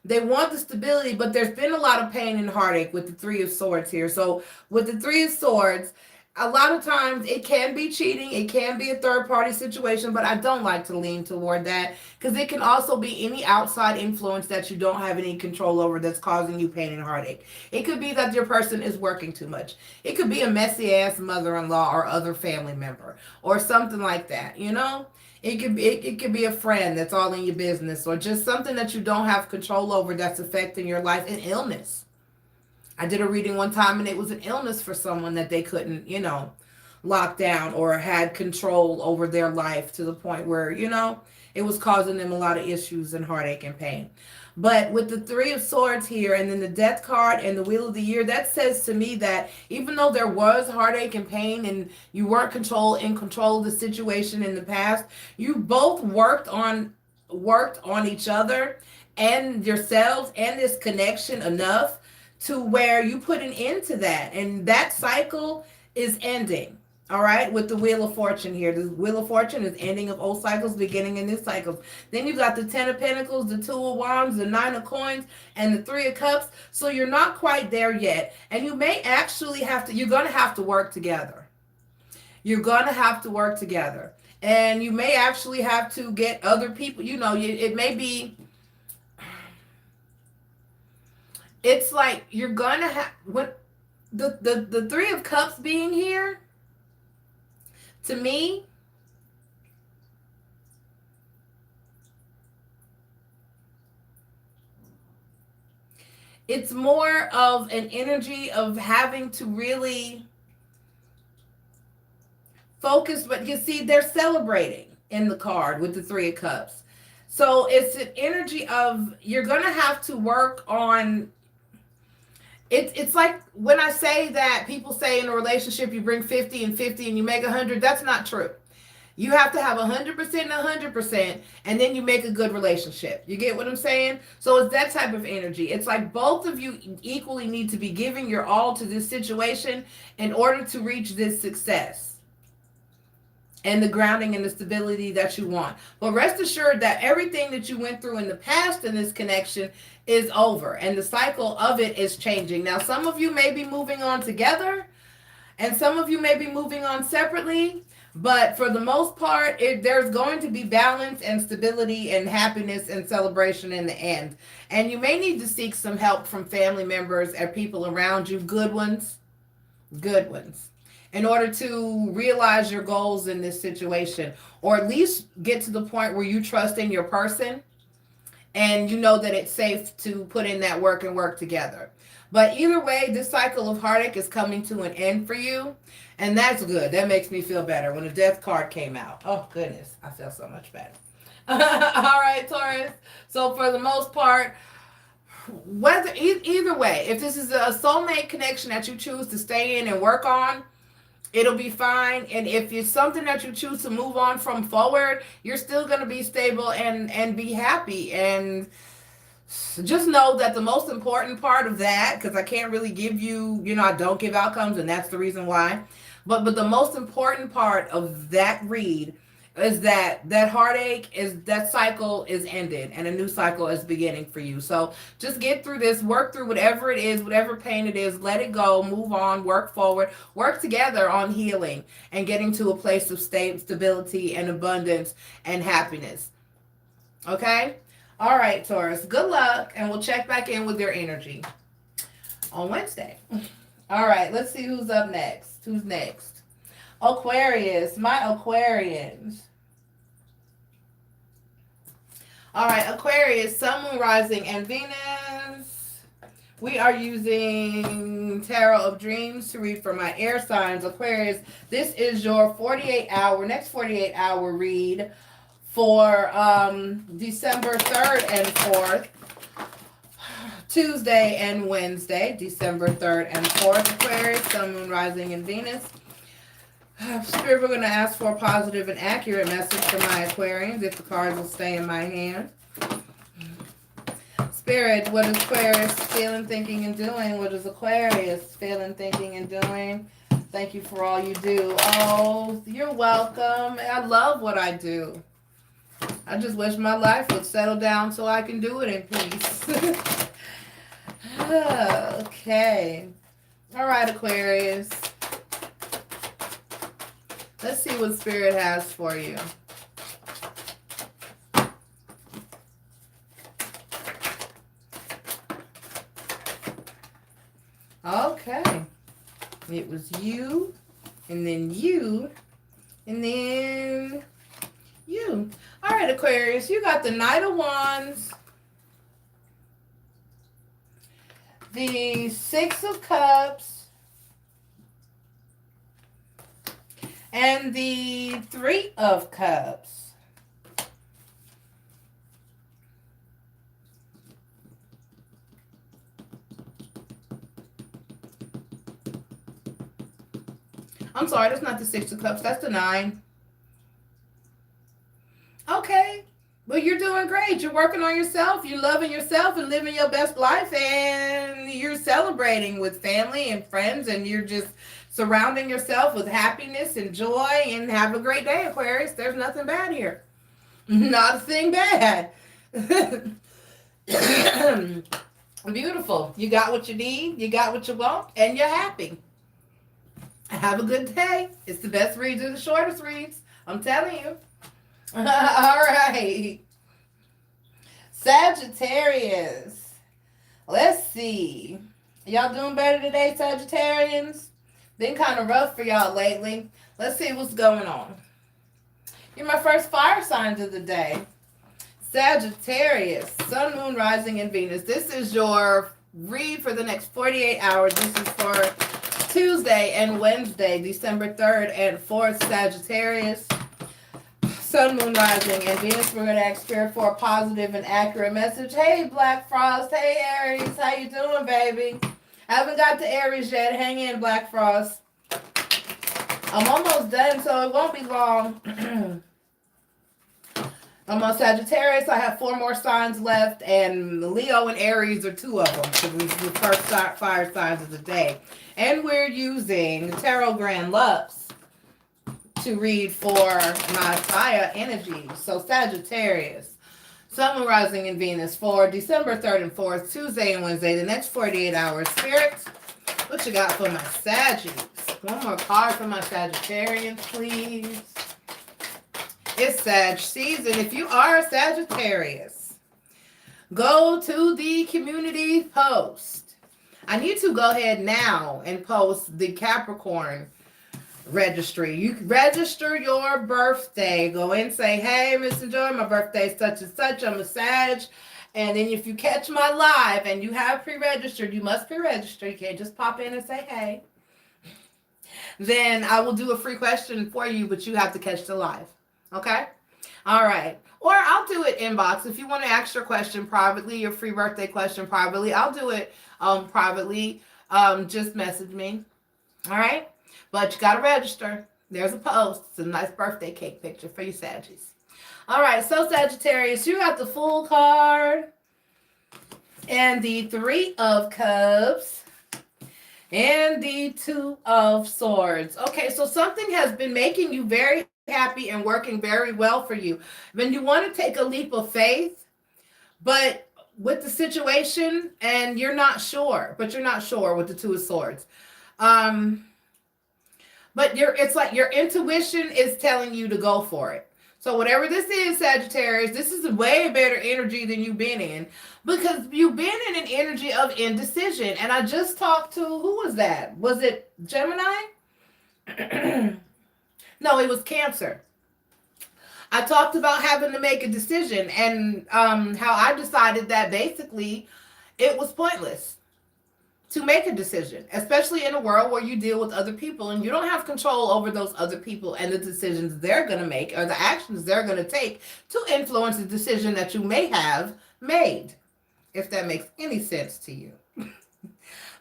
They want the stability, but there's been a lot of pain and heartache with the Three of Swords here. So with the Three of Swords, a lot of times it can be cheating. It can be a third-party situation, but I don't like to lean toward that, because it can also be any outside influence that you don't have any control over that's causing you pain and heartache. It could be that your person is working too much. It could be a messy-ass mother-in-law or other family member or something like that, you know? It could be a friend that's all in your business, or just something that you don't have control over that's affecting your life. An illness. I did a reading one time, and it was an illness for someone that they couldn't, you know, lock down or had control over their life to the point where, you know, it was causing them a lot of issues and heartache and pain. But with the Three of Swords here, and then the Death card and the Wheel of the Year, that says to me that even though there was heartache and pain and you weren't in control of the situation in the past, you both worked on each other and yourselves and this connection enough to where you put an end to that. And that cycle is ending. All right, with the Wheel of Fortune here. The Wheel of Fortune is ending of old cycles, beginning in new cycles. Then you got the Ten of Pentacles, the Two of Wands, the Nine of Coins, and the Three of Cups. So you're not quite there yet. And you may actually you're going to have to work together. You're going to have to work together. And you may actually have to get other people, you know, it may be, it's like you're going to have, what the Three of Cups being here, to me, it's more of an energy of having to really focus. But you see, they're celebrating in the card with the Three of Cups. So it's an energy of you're going to have to work on, It's like when I say that people say in a relationship you bring 50 and 50 and you make 100. That's not true. You have to have 100% and 100%, and then you make a good relationship. You get what I'm saying? So it's that type of energy. It's like both of you equally need to be giving your all to this situation in order to reach this success and the grounding and the stability that you want. But rest assured that everything that you went through in the past in this connection is over, and the cycle of it is changing. Now, some of you may be moving on together, and some of you may be moving on separately, but for the most part, there's going to be balance and stability and happiness and celebration in the end. And you may need to seek some help from family members and people around you, good ones, in order to realize your goals in this situation, or at least get to the point where you trust in your person and you know that it's safe to put in that work and work together. But either way, this cycle of heartache is coming to an end for you, and that's good. That makes me feel better when the death card came out. Oh, goodness, I feel so much better. All right, Taurus. So for the most part, whether either way, if this is a soulmate connection that you choose to stay in and work on, it'll be fine. And if it's something that you choose to move on from forward, you're still going to be stable and be happy. And just know that the most important part of that, because I can't really give you, I don't give outcomes, and that's the reason why. But the most important part of that read is that heartache, is that cycle is ended and a new cycle is beginning for you. So just get through this, work through whatever it is, whatever pain it is, let it go, move on, work forward, work together on healing and getting to a place of stability and abundance and happiness. Okay? All right, Taurus, good luck, and we'll check back in with your energy on Wednesday. All right, let's see who's up next. Who's next? Aquarius, my Aquarians. All right, Aquarius, Sun, Moon, Rising, and Venus. We are using Tarot of Dreams to read for my air signs. Aquarius, this is your next 48-hour read for December 3rd and 4th, Tuesday and Wednesday, December 3rd and 4th, Aquarius, Sun, Moon, Rising, and Venus. Spirit, we're going to ask for a positive and accurate message for my Aquarians, if the cards will stay in my hand. Spirit, what is Aquarius feeling, thinking, and doing? What is Aquarius feeling, thinking, and doing? Thank you for all you do. Oh, you're welcome. I love what I do. I just wish my life would settle down so I can do it in peace. Okay. All right, Aquarius. Let's see what Spirit has for you. Okay. It was you, and then you, and then you. All right, Aquarius, you got the Knight of Wands, the Six of Cups, and the Three of Cups. I'm sorry, that's not the Six of Cups. That's the Nine. Okay. Well, you're doing great. You're working on yourself. You're loving yourself and living your best life. And you're celebrating with family and friends. And you're just surrounding yourself with happiness and joy. And have a great day, Aquarius. There's nothing bad here. Not a thing bad. Beautiful. You got what you need. You got what you want. And you're happy. Have a good day. It's the best reads or the shortest reads. I'm telling you. All right. Sagittarius. Let's see. Y'all doing better today, Sagittarians? Been kind of rough for y'all lately. Let's see what's going on. You're my first fire signs of the day. Sagittarius, Sun, Moon, Rising, and Venus. This is your read for the next 48 hours. This is for Tuesday and Wednesday, December 3rd and 4th, Sagittarius. Sun, Moon, Rising, and Venus. We're going to ask Spirit for a positive and accurate message. Hey, Black Frost. Hey, Aries. How you doing, baby? Haven't got to Aries yet. Hang in, Black Frost. I'm almost done, so it won't be long. I'm on Sagittarius. I have 4 more signs left, and Leo and Aries are 2 of them because this is the first fire signs of the day. And we're using Tarot Grand Lux to read for my fire energy. So Sagittarius, Sun, Moon, Rising, and Venus for December 3rd and 4th, Tuesday and Wednesday, the next 48 hours. Spirit, what you got for my Saggies? One more card for my Sagittarians, please. It's Sag season. If you are a Sagittarius, go to the community post. I need to go ahead now and post the Capricorn registry. You can register your birthday. Go in and say, hey, MissNJoy, my birthday is such and such. I'm a Sag. And then if you catch my live and you have pre-registered, you must pre-register. You can't just pop in and say, hey. Then I will do a free question for you, but you have to catch the live. Okay? All right. Or I'll do it inbox. If you want to ask your question privately, your free birthday question privately, I'll do it privately. Just message me. All right? But you got to register. There's a post. It's a nice birthday cake picture for you Saggies. All right. So Sagittarius, you got the Fool card and the 3 of Cups and the 2 of Swords. Okay. So something has been making you very happy and working very well for you. When you want to take a leap of faith, but with the situation and you're not sure with the 2 of Swords. But it's like your intuition is telling you to go for it. So whatever this is, Sagittarius, this is a way better energy than you've been in because you've been in an energy of indecision. And I just talked to, who was that? Was it Gemini? No, it was Cancer. I talked about having to make a decision and how I decided that basically it was pointless to make a decision, especially in a world where you deal with other people and you don't have control over those other people and the decisions they're going to make or the actions they're going to take to influence the decision that you may have made, if that makes any sense to you.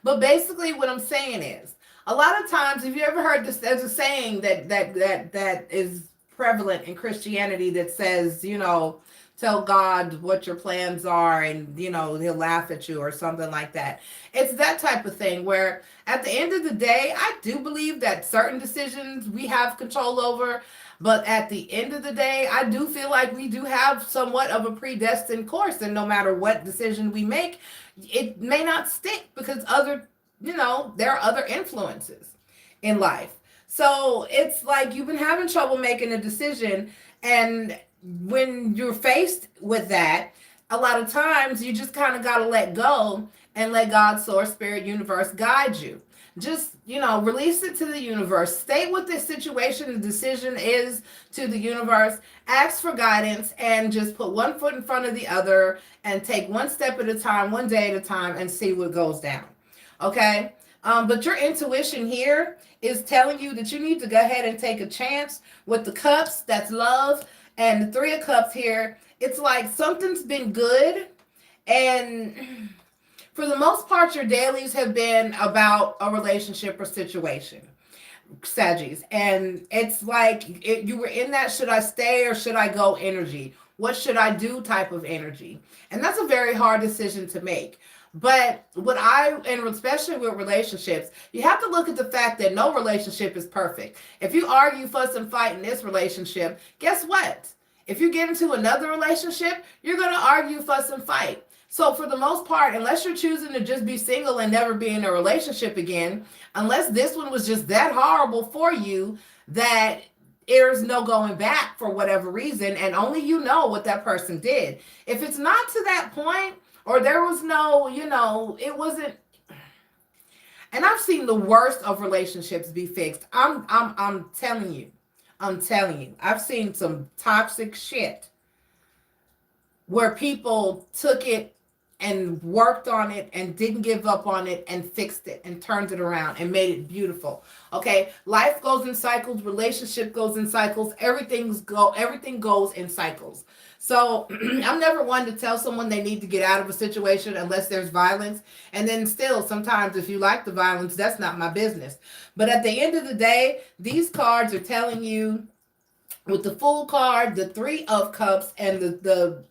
But basically what I'm saying is, a lot of times, have you ever heard this? There's a saying that is prevalent in Christianity that says, you know, tell God what your plans are and, you know, he'll laugh at you or something like that. It's that type of thing where at the end of the day, I do believe that certain decisions we have control over. But at the end of the day, I do feel like we do have somewhat of a predestined course. And no matter what decision we make, it may not stick because there are other influences in life. So it's like you've been having trouble making a decision. And when you're faced with that, a lot of times you just kind of got to let go and let God, source, spirit, universe guide you. Just, release it to the universe. State what this situation and decision is to the universe. Ask for guidance and just put one foot in front of the other and take one step at a time, one day at a time, and see what goes down. Okay? But your intuition here is telling you that you need to go ahead and take a chance with the cups. That's love. And the 3 of Cups here, it's like something's been good. And for the most part, your dailies have been about a relationship or situation, Saggies. And it's like you were in that should I stay or should I go energy. What should I do type of energy. And that's a very hard decision to make. But and especially with relationships, you have to look at the fact that no relationship is perfect. If you argue, fuss, and fight in this relationship, guess what? If you get into another relationship, you're going to argue, fuss, and fight. So for the most part, unless you're choosing to just be single and never be in a relationship again, unless this one was just that horrible for you that there's no going back for whatever reason, and only you know what that person did. If it's not to that point, or there was no, it wasn't. And I've seen the worst of relationships be fixed. I'm telling you. I've seen some toxic shit where people took it and worked on it and didn't give up on it and fixed it and turned it around and made it beautiful. Okay, life goes in cycles, relationship goes in cycles, everything goes in cycles. So I'm never one to tell someone they need to get out of a situation unless there's violence. And then still, sometimes if you like the violence, that's not my business. But at the end of the day, these cards are telling you, with the Fool card, the Three of Cups, and the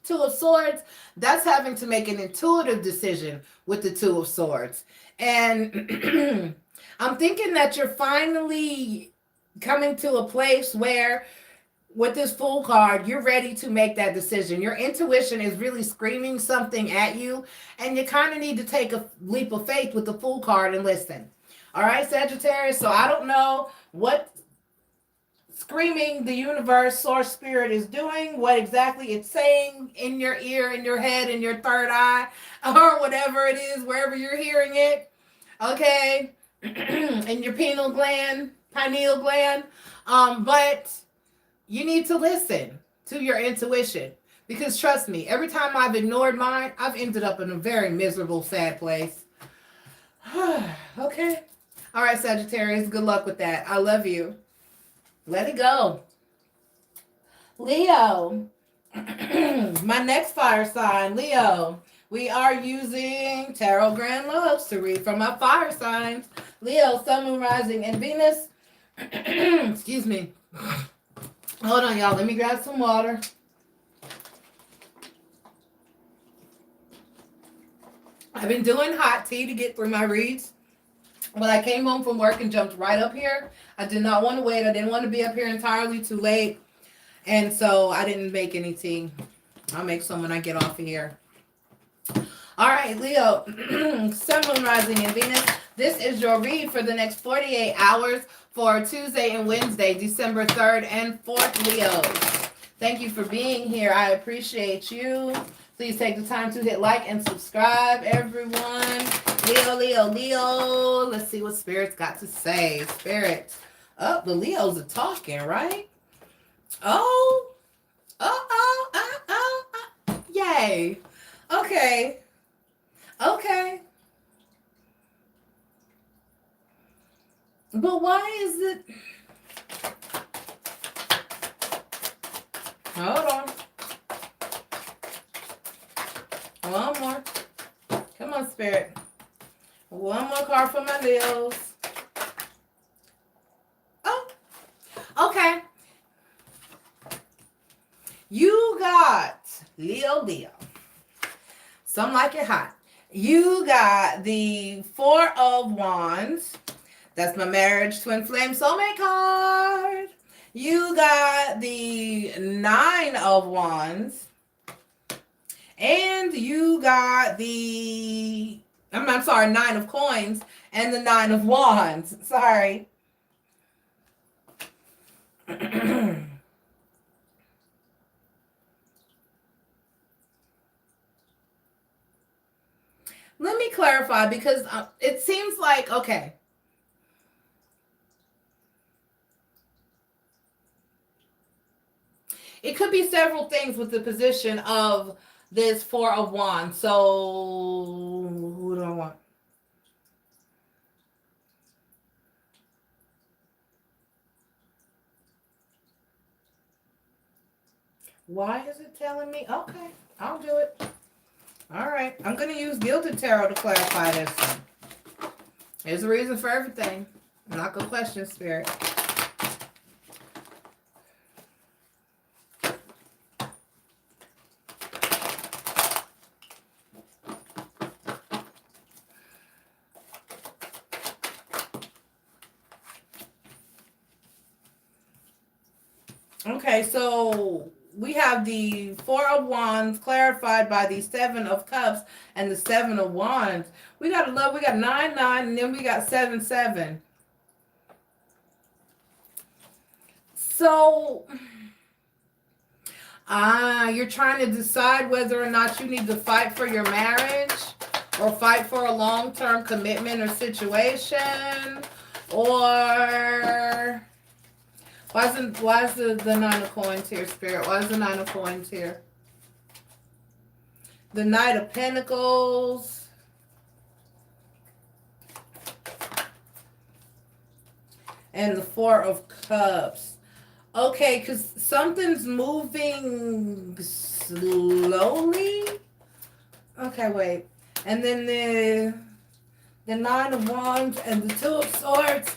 Two of Swords, that's having to make an intuitive decision with the Two of Swords. And I'm thinking that you're finally coming to a place where, with this Fool card, you're ready to make that decision. Your intuition is really screaming something at you, and you kind of need to take a leap of faith with the Fool card and listen. All right, Sagittarius. So I don't know what screaming the universe, source, spirit is doing, what exactly it's saying in your ear, in your head, in your third eye, or whatever it is, wherever you're hearing it. Okay, in your pineal gland. But you need to listen to your intuition, because trust me, every time I've ignored mine, I've ended up in a very miserable, sad place. Okay. All right, Sagittarius, good luck with that. I love you. Let it go. Leo. My next fire sign, Leo. We are using Tarot Grand Loves to read from my fire signs. Leo, Sun, Moon, Rising, and Venus. Excuse me. Hold on, y'all. Let me grab some water. I've been doing hot tea to get through my reads. When I came home from work and jumped right up here, I did not want to wait. I didn't want to be up here entirely too late. And so I didn't make any tea. I'll make some when I get off of here. All right, Leo, Sun, Moon, Rising, and Venus. This is your read for the next 48 hours for Tuesday and Wednesday, December 3rd and 4th, Leos. Thank you for being here. I appreciate you. Please take the time to hit like and subscribe, everyone. Leo, Leo, Leo. Let's see what Spirit's got to say. Spirit. Oh, the Leos are talking, right? Oh. Yay. Okay. Okay. But why is it... Hold on. One more. Come on, Spirit. One more card for my Leos. Oh, okay. You got Leo. Some like it hot. You got the Four of Wands. That's my marriage, twin flame, soulmate card. You got the Nine of Wands. And you got the, I'm sorry, Nine of Coins and the Nine of Wands. Sorry. Let me clarify, because it seems like, okay. It could be several things with the position of this Four of Wands. So, who do I want? Why is it telling me? Okay, I'll do it. All right, I'm going to use Gilded Tarot to clarify this. There's a reason for everything. I'm not going to question Spirit. Okay, so we have the Four of Wands clarified by the Seven of Cups and the Seven of Wands. We got 9, and then we got 7. So, you're trying to decide whether or not you need to fight for your marriage or fight for a long-term commitment or situation, or... Why is the Nine of Coins here, Spirit? Why is the Nine of Coins here? The Knight of Pentacles. And the Four of Cups. Okay, because something's moving slowly. Okay, wait. And then the Nine of Wands and the Two of Swords.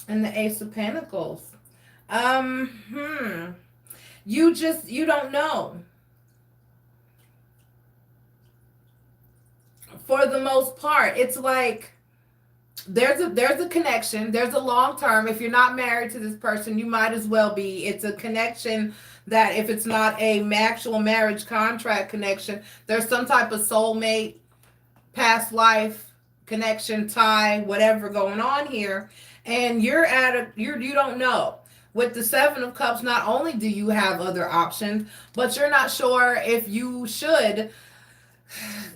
And the Ace of Pentacles. You don't know. For the most part, it's like there's a connection, there's a long term. If you're not married to this person, you might as well be. It's a connection that, if it's not a actual marriage contract connection, there's some type of soulmate, past life connection, tie, whatever going on here. And you don't know. With the Seven of Cups, not only do you have other options, but you're not sure if you should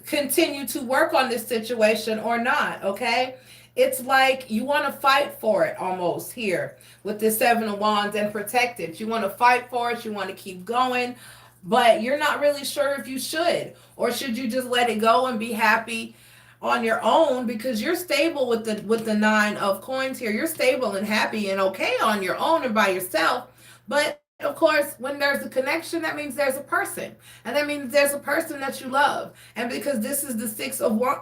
continue to work on this situation or not. Okay, it's like you want to fight for it almost here with the Seven of Wands and protect it. You want to fight for it, you want to keep going, but you're not really sure if you should, or should you just let it go and be happy on your own, because you're stable with the Nine of Coins here. You're stable and happy and okay on your own and by yourself. But of course, when there's a connection, that means there's a person, and that means there's a person that you love. And because this is the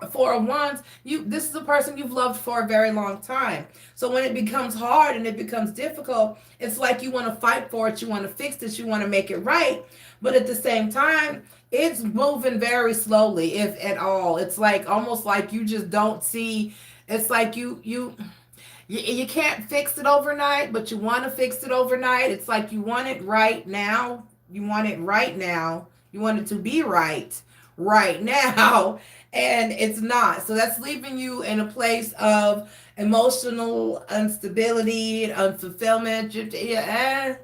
Four of Wands, this is a person you've loved for a very long time. So when it becomes hard and it becomes difficult, it's like you want to fight for it, you want to fix it, you want to make it right. But at the same time, it's moving very slowly, if at all. It's like almost like you just don't see. It's like you can't fix it overnight, but you want to fix it overnight. It's like you want it right now. You want it right now. You want it to be right now, and it's not. So that's leaving you in a place of emotional instability, unfulfillment.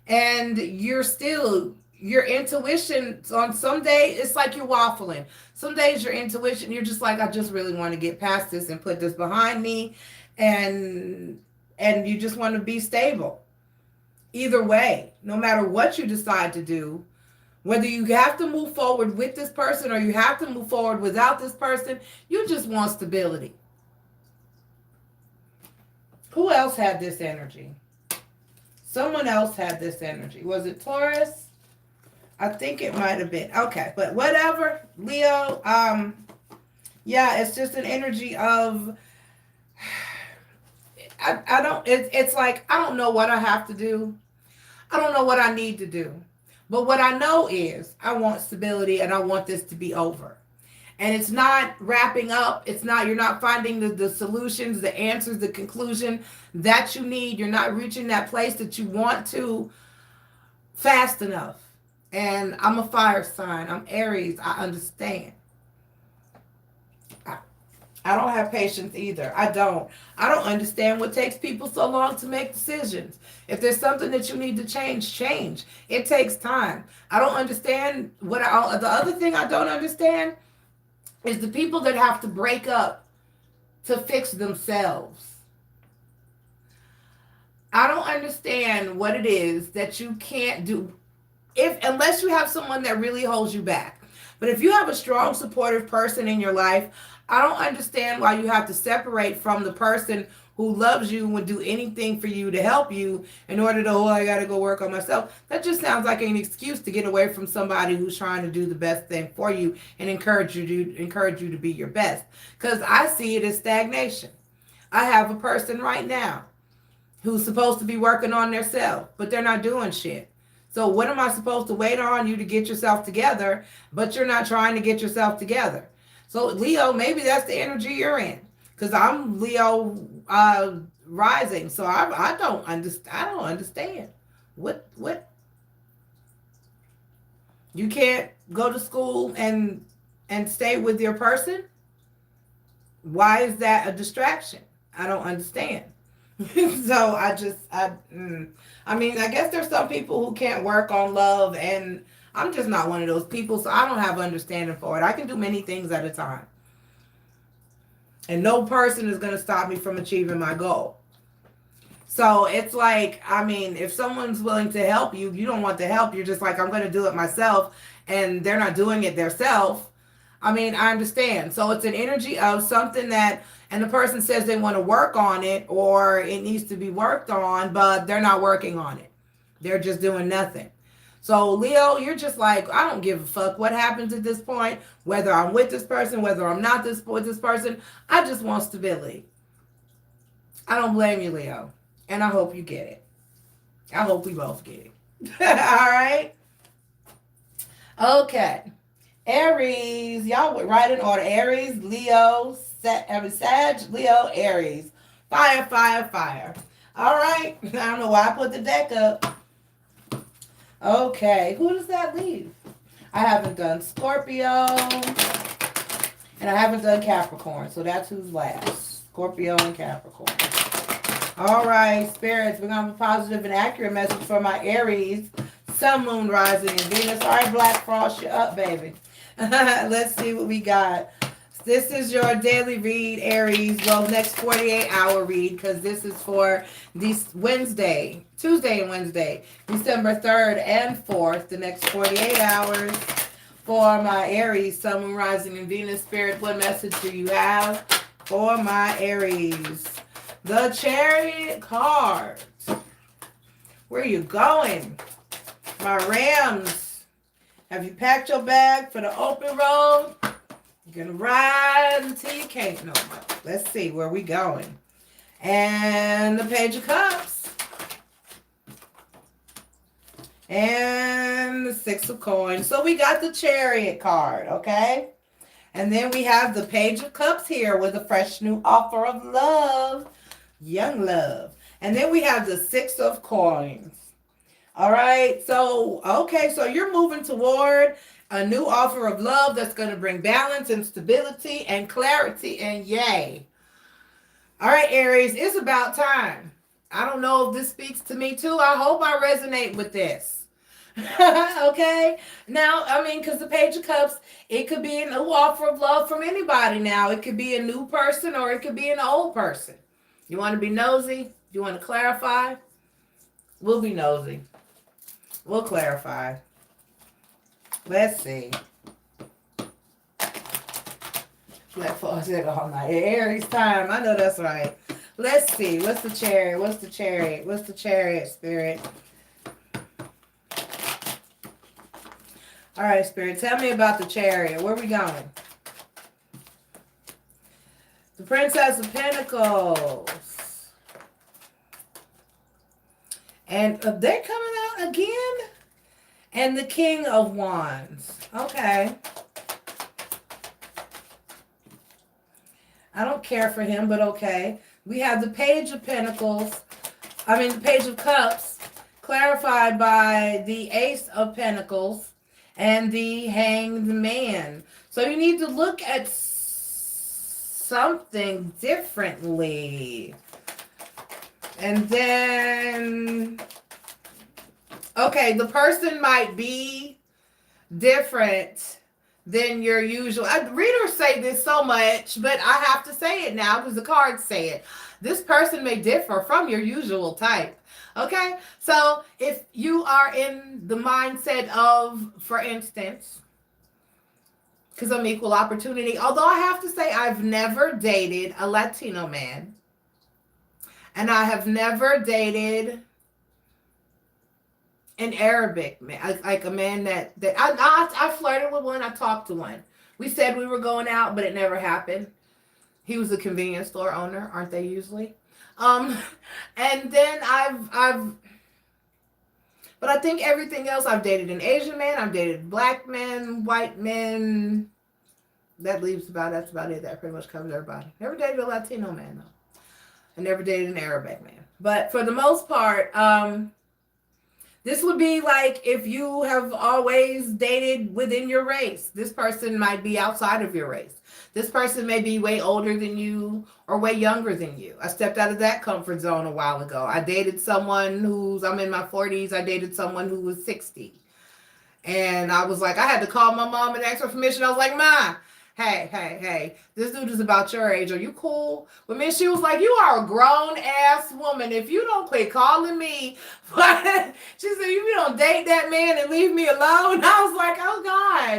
And your intuition, on some days it's like you're waffling. Some days your intuition, you're just like, I just really want to get past this and put this behind me, and you just want to be stable. Either way, no matter what you decide to do, whether you have to move forward with this person or you have to move forward without this person, you just want stability. Who else had this energy? Someone else had this energy. Was it Taurus? I think it might have been. Okay, but whatever. Leo, yeah, it's just an energy of, I don't, it's like, I don't know what I have to do. I don't know what I need to do. But what I know is I want stability, and I want this to be over. And it's not wrapping up. It's not, you're not finding the solutions, the answers, the conclusion that you need. You're not reaching that place that you want to fast enough. And I'm a fire sign. I'm Aries. I understand. I don't have patience either. I don't understand what takes people so long to make decisions. If there's something that you need to change. It takes time. I don't understand the other thing I don't understand is the people that have to break up to fix themselves. I don't understand what it is that you can't do unless you have someone that really holds you back. But if you have a strong, supportive person in your life, I don't understand why you have to separate from the person who loves you and would do anything for you to help you in order to, I got to go work on myself. That just sounds like an excuse to get away from somebody who's trying to do the best thing for you and encourage you to be your best. Because I see it as stagnation. I have a person right now who's supposed to be working on themselves, but they're not doing shit. So what am I supposed to wait on you to get yourself together, but you're not trying to get yourself together? So Leo, maybe that's the energy you're in, because I'm Leo rising. So I don't understand. What you can't go to school and stay with your person? Why is that a distraction? I don't understand. So I mean, I guess there's some people who can't work on love, and I'm just not one of those people, so I don't have understanding for it. I can do many things at a time. And no person is going to stop me from achieving my goal. So it's like, I mean, if someone's willing to help you, you don't want the help. You're just like, I'm going to do it myself, and they're not doing it themselves. I mean, I understand. So it's an energy of something that, and the person says they want to work on it or it needs to be worked on, but they're not working on it. They're just doing nothing. So Leo, you're just like, I don't give a fuck what happens at this point, whether I'm with this person, whether I'm not with this person. I just want stability. I don't blame you, Leo. And I hope you get it. I hope we both get it. All right? Okay. Aries, y'all went right in order. Aries, Leo, Sag, Leo, Aries. Fire, fire, fire. All right. I don't know why I put the deck up. Okay. Who does that leave? I haven't done Scorpio. And I haven't done Capricorn. So that's who's last. Scorpio and Capricorn. All right, spirits. We're going to have a positive and accurate message for my Aries. Sun, Moon, Rising, and Venus. All right, Black Frost, you're up, baby. Let's see what we got. This is your daily read, Aries. Well, next 48-hour read, because this is for this Tuesday and Wednesday, December 3rd and 4th, the next 48 hours. For my Aries, Sun, Moon, Rising, and Venus, Spirit, what message do you have for my Aries? The Chariot card. Where are you going? My Rams, have you packed your bag for the open road? You're going to ride until you can't no more. Let's see where we going. And the Page of Cups. And the Six of Coins. So we got the Chariot card, okay? And then we have the Page of Cups here with a fresh new offer of love. Young love. And then we have the Six of Coins. All right. So, okay. So you're moving toward a new offer of love that's going to bring balance and stability and clarity, and yay. All right, Aries, it's about time. I don't know if this speaks to me too. I hope I resonate with this. Okay. Now, I mean, because the Page of Cups, it could be a new offer of love from anybody now. It could be a new person or it could be an old person. You want to be nosy? You want to clarify? We'll be nosy. We'll clarify. Let's see. Black Falls all night. Aries time. I know that's right. Let's see. What's the Chariot? What's the Chariot? What's the Chariot, Spirit? All right, Spirit. Tell me about the Chariot. Where are we going? The Princess of Pentacles. And they're coming out again? And the King of Wands. Okay. I don't care for him, but okay. We have the Page of Pentacles. The Page of Cups. Clarified by the Ace of Pentacles. And the Hanged Man. So you need to look at something differently. And then, okay, the person might be different than your usual. Readers say this so much, but I have to say it now because the cards say it. This person may differ from your usual type. Okay, so if you are in the mindset of, for instance, because I'm equal opportunity, although I have to say I've never dated a Latino man. And I have never dated an Arabic man, like a man that I flirted with one, I talked to one. We said we were going out, but it never happened. He was a convenience store owner, aren't they usually? And then but I think everything else, I've dated an Asian man, I've dated black men, white men. That's about it. That pretty much covers everybody. Never dated a Latino man though. I never dated an Arabic man. But for the most part, this would be like if you have always dated within your race. This person might be outside of your race. This person may be way older than you or way younger than you. I stepped out of that comfort zone a while ago. I dated someone I'm in my 40s. I dated someone who was 60. And I was like, I had to call my mom and ask for permission. I was like, Ma, hey, this dude is about your age. Are you cool with me? She was like, you are a grown ass woman. If you don't quit calling me, she said, if you don't date that man and leave me alone. I was like, oh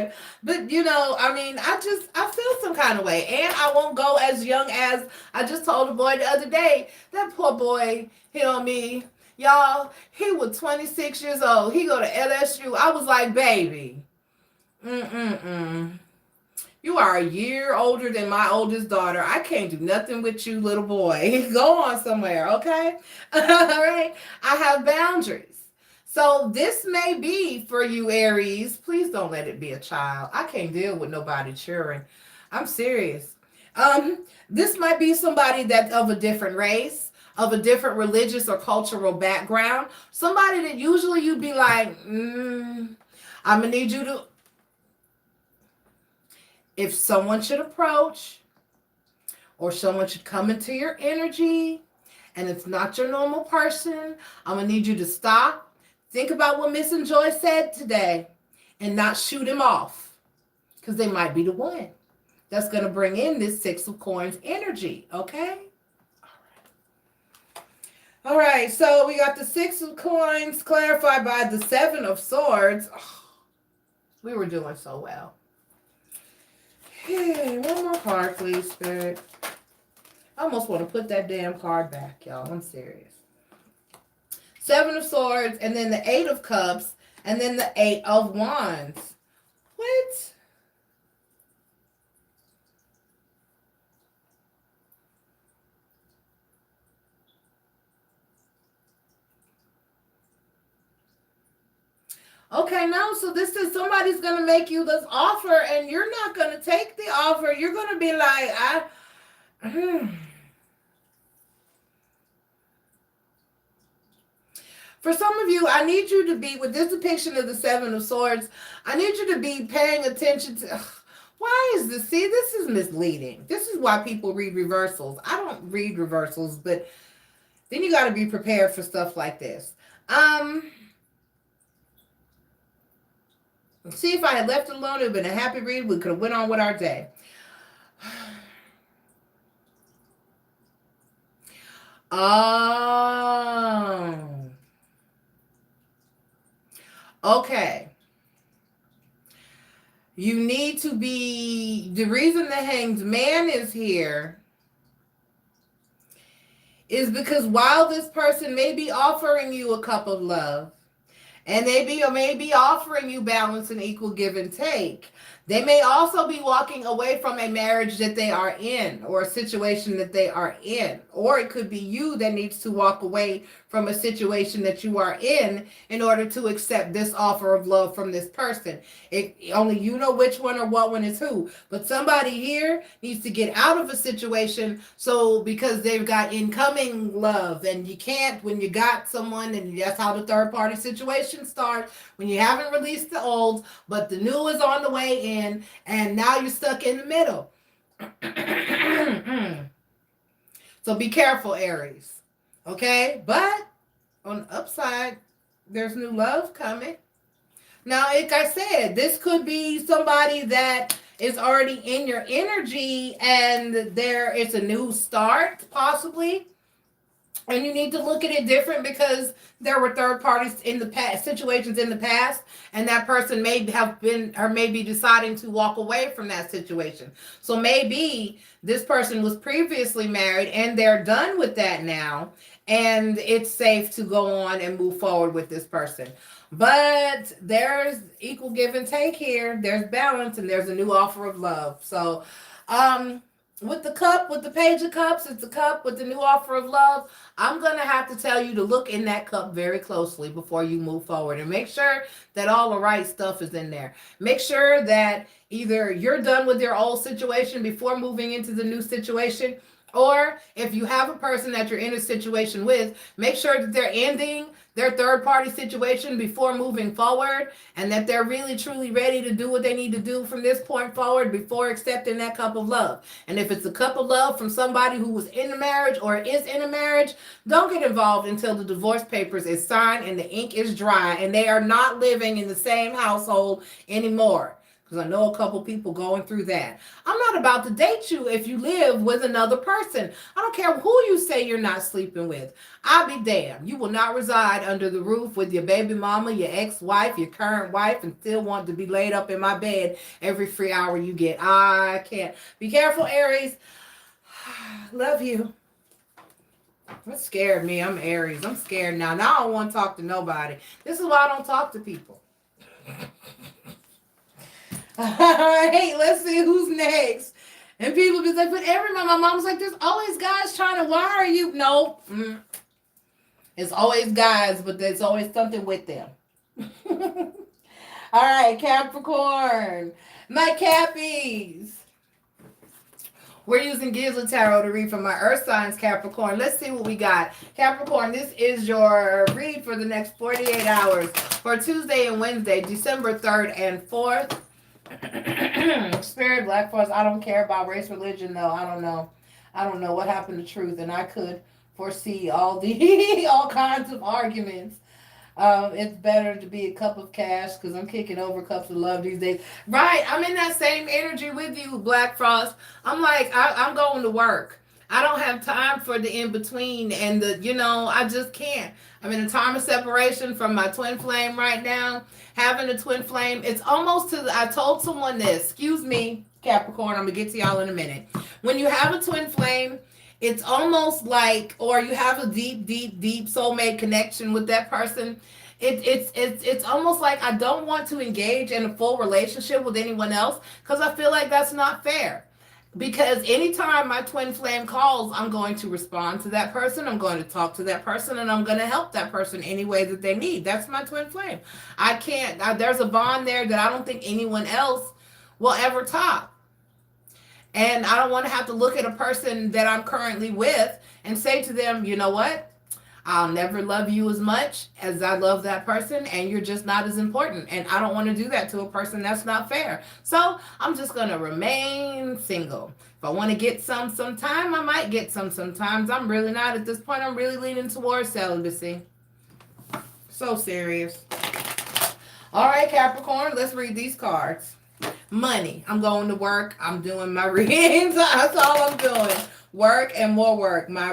God. But I mean, I feel some kind of way. And I won't go as young as I just told a boy the other day. That poor boy hit on me. Y'all, he was 26 years old. He go to LSU. I was like, baby. Mm-mm-mm. You are a year older than my oldest daughter. I can't do nothing with you, little boy. Go on somewhere, okay? All right? I have boundaries. So this may be for you, Aries. Please don't let it be a child. I can't deal with nobody cheering. I'm serious. This might be somebody that's of a different race, of a different religious or cultural background. Somebody that usually you'd be like, I'm gonna need you to. If someone should approach or someone should come into your energy and it's not your normal person, I'm going to need you to stop. Think about what Miss and Joy said today and not shoot him off, because they might be the one that's going to bring in this Six of Coins energy, okay? All right, so we got the Six of Coins clarified by the Seven of Swords. Oh, we were doing so well. Hey, one more card, please, Spirit. I almost want to put that damn card back, y'all. I'm serious. Seven of Swords, and then the Eight of Cups, and then the Eight of Wands. What? Okay, no, so this is somebody's going to make you this offer, and you're not going to take the offer. You're going to be like, For some of you, I need you to be, with this depiction of the Seven of Swords, I need you to be paying attention to, why is this? See, this is misleading. This is why people read reversals. I don't read reversals, but then you got to be prepared for stuff like this. See, if I had left it alone, it would have been a happy read. We could have went on with our day. Oh. Okay. You need to be, the reason the Hanged Man is here is because while this person may be offering you a cup of love, and they may be offering you balance and equal give and take, they may also be walking away from a marriage that they are in, or a situation that they are in. Or it could be you that needs to walk away from a situation that you are in order to accept this offer of love from this person. Only you know which one or what one is who. But somebody here needs to get out of a situation, so because they've got incoming love, and you can't when you got someone, and that's how the third party situation starts, when you haven't released the old, but the new is on the way in, and now you're stuck in the middle. So be careful, Aries. Okay? But on the upside, there's new love coming. Now, like I said, this could be somebody that is already in your energy, and there is a new start, possibly. And you need to look at it different, because there were third parties in the past, situations in the past, and that person may have been, or may be deciding to walk away from that situation. So maybe this person was previously married and they're done with that now, and it's safe to go on and move forward with this person. But there's equal give and take here. There's balance, and there's a new offer of love. So, with the cup, with the Page of Cups, it's a cup with the new offer of love. I'm going to have to tell you to look in that cup very closely before you move forward, and make sure that all the right stuff is in there. Make sure that either you're done with your old situation before moving into the new situation, or if you have a person that you're in a situation with, make sure that they're ending their third party situation before moving forward, and that they're really truly ready to do what they need to do from this point forward before accepting that cup of love. And if it's a cup of love from somebody who was in a marriage or is in a marriage, don't get involved until the divorce papers is signed and the ink is dry and they are not living in the same household anymore. because I know a couple people going through that. I'm not about to date you if you live with another person. I don't care who you say you're not sleeping with. I'll be damned. You will not reside under the roof with your baby mama, your ex-wife, your current wife, and still want to be laid up in my bed every free hour you get. I can't. Be careful, Aries. Love you. That scared me. I'm Aries. I'm scared now. Now I don't want to talk to nobody. This is why I don't talk to people. All right, let's see who's next. And people be like, but everyone, my mom's like, there's always guys trying to wire you. No, it's always guys, but there's always something with them. All right, Capricorn, my Cappies. We're using Gizzle Tarot to read from my Earth signs, Capricorn. Let's see what we got. Capricorn, this is your read for the next 48 hours for Tuesday and Wednesday, December 3rd and 4th. Spirit, Black Force, I don't care about race, religion, though. I don't know. I don't know what happened to truth, and I could foresee all kinds of arguments. It's better to be a cup of cash because I'm kicking over cups of love these days. Right. I'm in that same energy with you, Black Frost. I'm like, I'm going to work. I don't have time for the in-between and I just can't. I'm in a time of separation from my twin flame right now. Having a twin flame, it's almost I told someone this. Excuse me, Capricorn. I'm going to get to y'all in a minute. When you have a twin flame, it's almost like, or you have a deep, deep, deep soulmate connection with that person. It's almost like I don't want to engage in a full relationship with anyone else because I feel like that's not fair. Because anytime my twin flame calls, I'm going to respond to that person. I'm going to talk to that person, and I'm going to help that person any way that they need. That's my twin flame. I can't. There's a bond there that I don't think anyone else will ever top. And I don't want to have to look at a person that I'm currently with and say to them, you know what? I'll never love you as much as I love that person, and you're just not as important. And I don't want to do that to a person. That's not fair. So I'm just going to remain single. If I want to get sometime, I might get sometimes. I'm really not at this point. I'm really leaning towards celibacy. So serious. All right, Capricorn, let's read these cards. Money. I'm going to work. I'm doing my readings. That's all I'm doing. Work and more work. My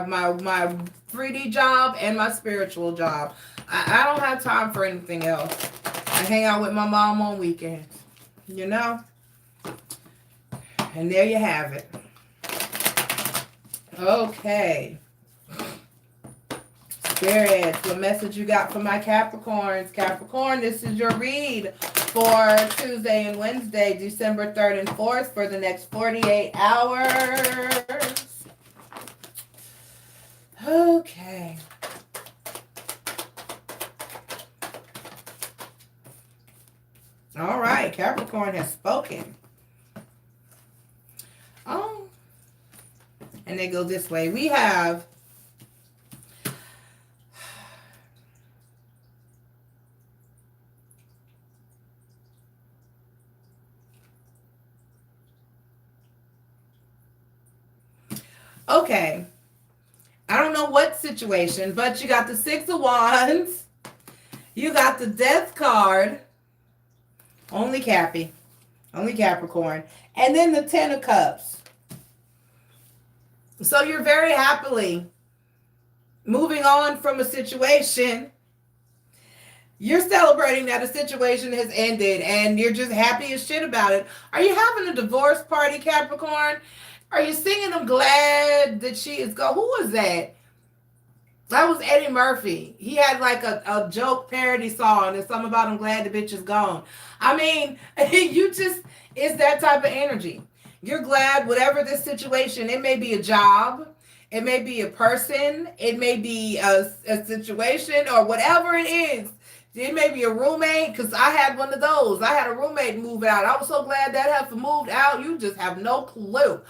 3D job and my spiritual job. I don't have time for anything else. I hang out with my mom on weekends. And there you have it. Okay. Spirit, what message you got for my Capricorns? Capricorn, this is your read for Tuesday and Wednesday, December 3rd and 4th for the next 48 hours. Okay. All right, Capricorn has spoken. Oh. And they go this way. We have okay. I don't know what situation, but you got the Six of Wands. You got the Death card. Only Cappy. Only Capricorn. And then the Ten of Cups. So you're very happily moving on from a situation. You're celebrating that a situation has ended and you're just happy as shit about it. Are you having a divorce party, Capricorn? Are you singing I'm glad that she is gone? Who was that? That was Eddie Murphy. He had like a joke parody song and something about I'm glad the bitch is gone. I mean, it's that type of energy. You're glad whatever this situation, it may be a job, it may be a person, it may be a situation or whatever it is. It may be a roommate, because I had one of those. I had a roommate move out. I was so glad that heifer moved out. You just have no clue.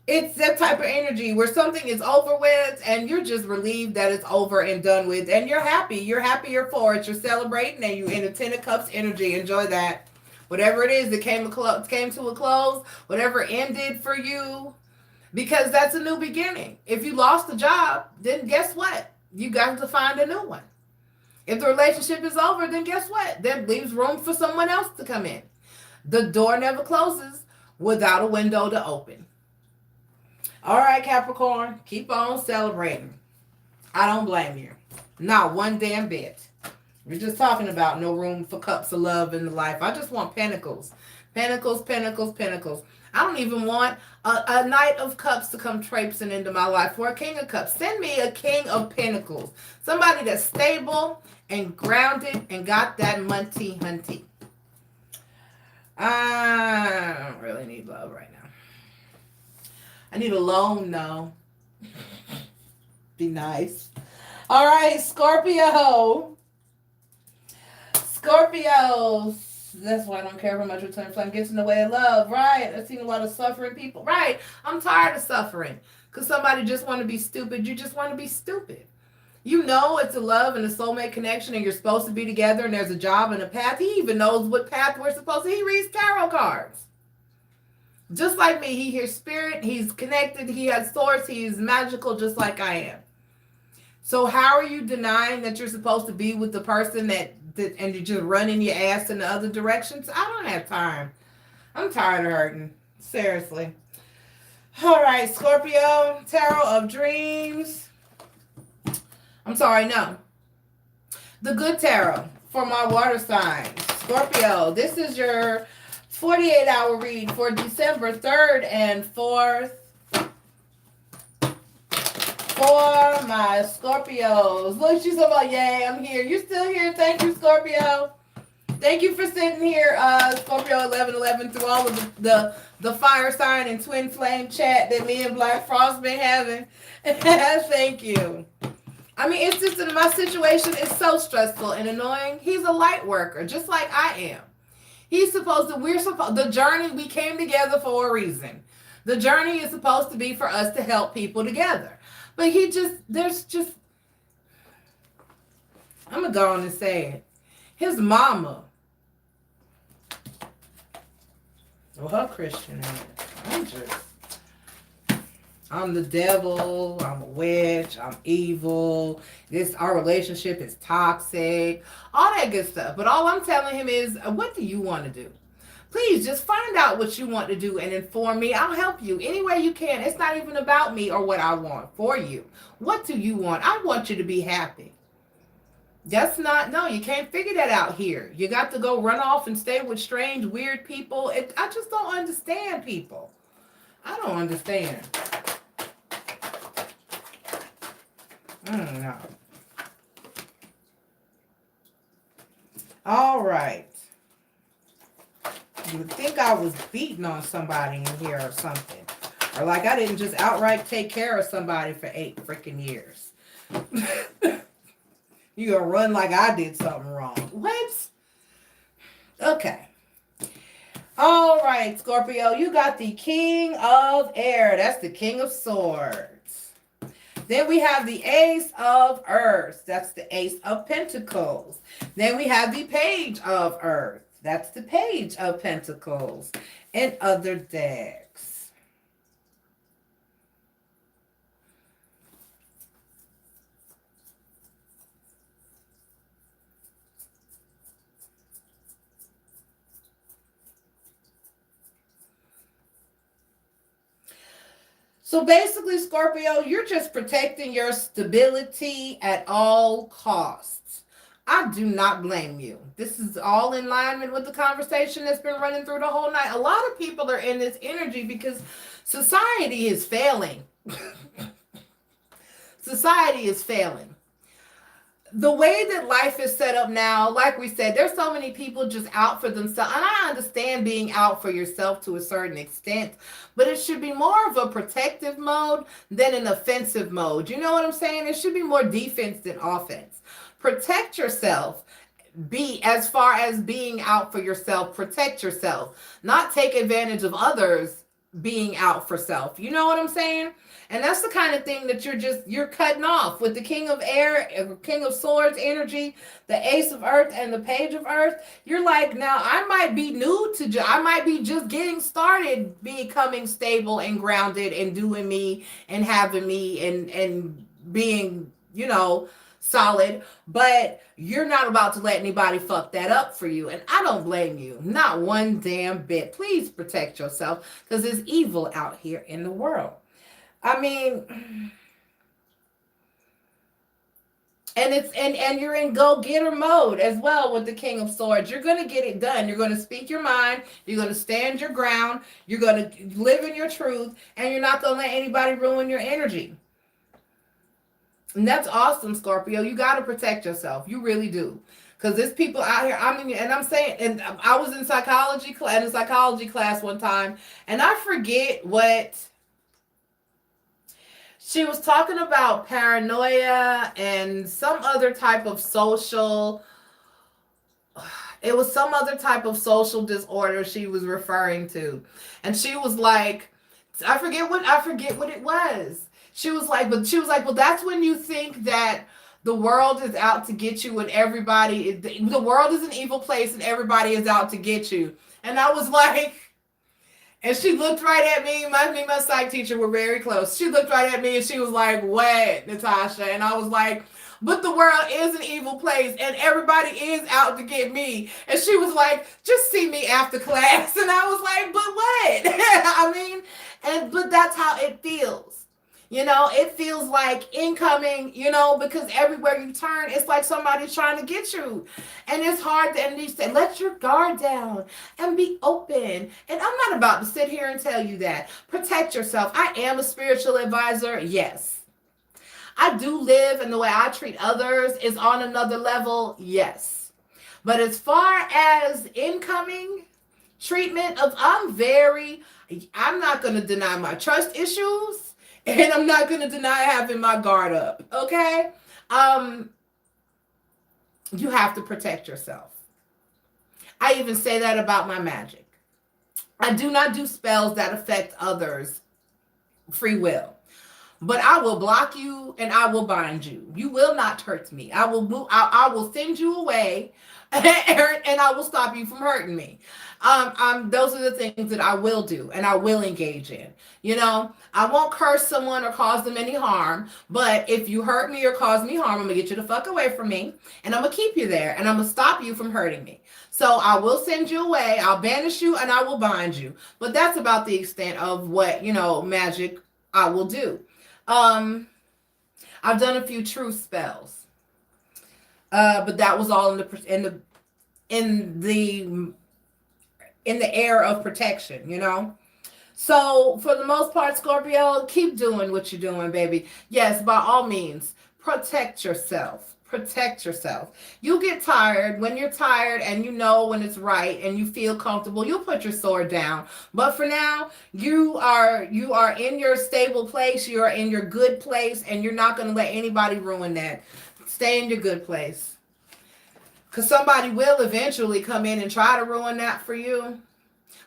It's that type of energy where something is over with and you're just relieved that it's over and done with. And you're happy. You're happier for it. You're celebrating and you're in a Ten of Cups energy. Enjoy that. Whatever it is that came to a close, whatever ended for you, because that's a new beginning. If you lost a job, then guess what? You got to find a new one. If the relationship is over, then guess what? That leaves room for someone else to come in. The door never closes without a window to open. All right, Capricorn, keep on celebrating. I don't blame you. Not one damn bit. We're just talking about no room for cups of love in the life. I just want pentacles. Pentacles, pentacles, pentacles. I don't even want a knight of cups to come traipsing into my life or a king of cups. Send me a king of pentacles. Somebody that's stable and grounded and got that munty hunty. I don't really need love right now. I need a loan, though. Be nice. All right, Scorpio. Scorpios. That's why I don't care how much return flame gets in the way of love. Right. I've seen a lot of suffering people. Right. I'm tired of suffering. Because somebody just want to be stupid. You just want to be stupid. You know it's a love and a soulmate connection and you're supposed to be together and there's a job and a path. He even knows what path we're supposed to. He reads tarot cards. Just like me. He hears spirit. He's connected. He has source. He's magical just like I am. So how are you denying that you're supposed to be with the person that and you're just running your ass in the other directions? I don't have time. I'm tired of hurting. Seriously. All right, Scorpio, Tarot of Dreams. I'm sorry, no. The good tarot for my water sign. Scorpio, this is your 48-hour read for December 3rd and 4th. For my Scorpios. Look, she's about, yay, I'm here. You're still here. Thank you, Scorpio. Thank you for sitting here, Scorpio 1111, through all of the fire sign and twin flame chat that me and Black Frost been having. Thank you. I mean, it's just that my situation is so stressful and annoying. He's a light worker, just like I am. The journey, we came together for a reason. The journey is supposed to be for us to help people together. But I'm going to go on and say it. His mama, well, her Christian ass, I'm the devil, I'm a witch, I'm evil, our relationship is toxic, all that good stuff. But all I'm telling him is, what do you want to do? Please just find out what you want to do and inform me. I'll help you any way you can. It's not even about me or what I want for you. What do you want? I want you to be happy. No, you can't figure that out here. You got to go run off and stay with strange, weird people. I just don't understand people. I don't understand. No. All right. You would think I was beating on somebody in here or something. Or like I didn't just outright take care of somebody for 8 freaking years. You gonna run like I did something wrong. What? Okay. All right, Scorpio. You got the King of Air. That's the King of Swords. Then we have the Ace of Earth. That's the Ace of Pentacles. Then we have the Page of Earth. That's the Page of Pentacles and other decks. So basically, Scorpio, you're just protecting your stability at all costs. I do not blame you. This is all in alignment with the conversation that's been running through the whole night. A lot of people are in this energy because society is failing. Society is failing. The way that life is set up now, like we said, there's so many people just out for themselves. And I understand being out for yourself to a certain extent, but it should be more of a protective mode than an offensive mode. You know what I'm saying? It should be more defense than offense. Protect yourself. As far as being out for yourself, protect yourself. Not take advantage of others being out for self. You know what I'm saying? And that's the kind of thing that you're cutting off with the King of Air, King of Swords energy, the Ace of Earth, and the Page of Earth. You're like, now I might be new to, I might be just getting started becoming stable and grounded and doing me and having me and being, solid, but you're not about to let anybody fuck that up for you. And I don't blame you, not one damn bit. Please protect yourself because there's evil out here in the world. I mean, and you're in go-getter mode as well with the King of Swords. You're going to get it done. You're going to speak your mind. You're going to stand your ground. You're going to live in your truth, and you're not going to let anybody ruin your energy. And that's awesome, Scorpio. You got to protect yourself. You really do. Because there's people out here, I mean, and I'm saying, and I was in psychology class one time, and I forget what she was talking about, paranoia and some other type of social, it was some other type of social disorder she was referring to. And she was like, I forget what it was. She was like, well, that's when you think that the world is out to get you and the world is an evil place and everybody is out to get you. And I was like, and she looked right at me. My psych teacher were very close. She looked right at me and she was like, what, Natasha? And I was like, but the world is an evil place and everybody is out to get me. And she was like, just see me after class. And I was like, but what? I mean, but that's how it feels. You know, it feels like incoming, you know, because everywhere you turn, it's like somebody's trying to get you. And it's hard to, and you say, let your guard down and be open. And I'm not about to sit here and tell you that. Protect yourself. I am a spiritual advisor. Yes. I do live, and the way I treat others is on another level. Yes. But as far as incoming treatment I'm not going to deny my trust issues. And I'm not going to deny having my guard up, okay? You have to protect yourself. I even say that about my magic. I do not do spells that affect others' free will. But I will block you and I will bind you. You will not hurt me. I will send you away and I will stop you from hurting me. Those are the things that I will do and I will engage in. You know, I won't curse someone or cause them any harm, but if you hurt me or cause me harm, I'm gonna get you the fuck away from me and I'm gonna keep you there and I'm gonna stop you from hurting me. So I will send you away, I'll banish you and I will bind you. But that's about the extent of what, you know, magic I will do. I've done a few truth spells. But that was all in the air of protection, you know? So for the most part, Scorpio, keep doing what you're doing, baby. Yes, by all means, protect yourself. Protect yourself. You'll get tired. When you're tired and you know when it's right and you feel comfortable, you'll put your sword down. But for now, you are in your stable place. You are in your good place and you're not going to let anybody ruin that. Stay in your good place. Because somebody will eventually come in and try to ruin that for you.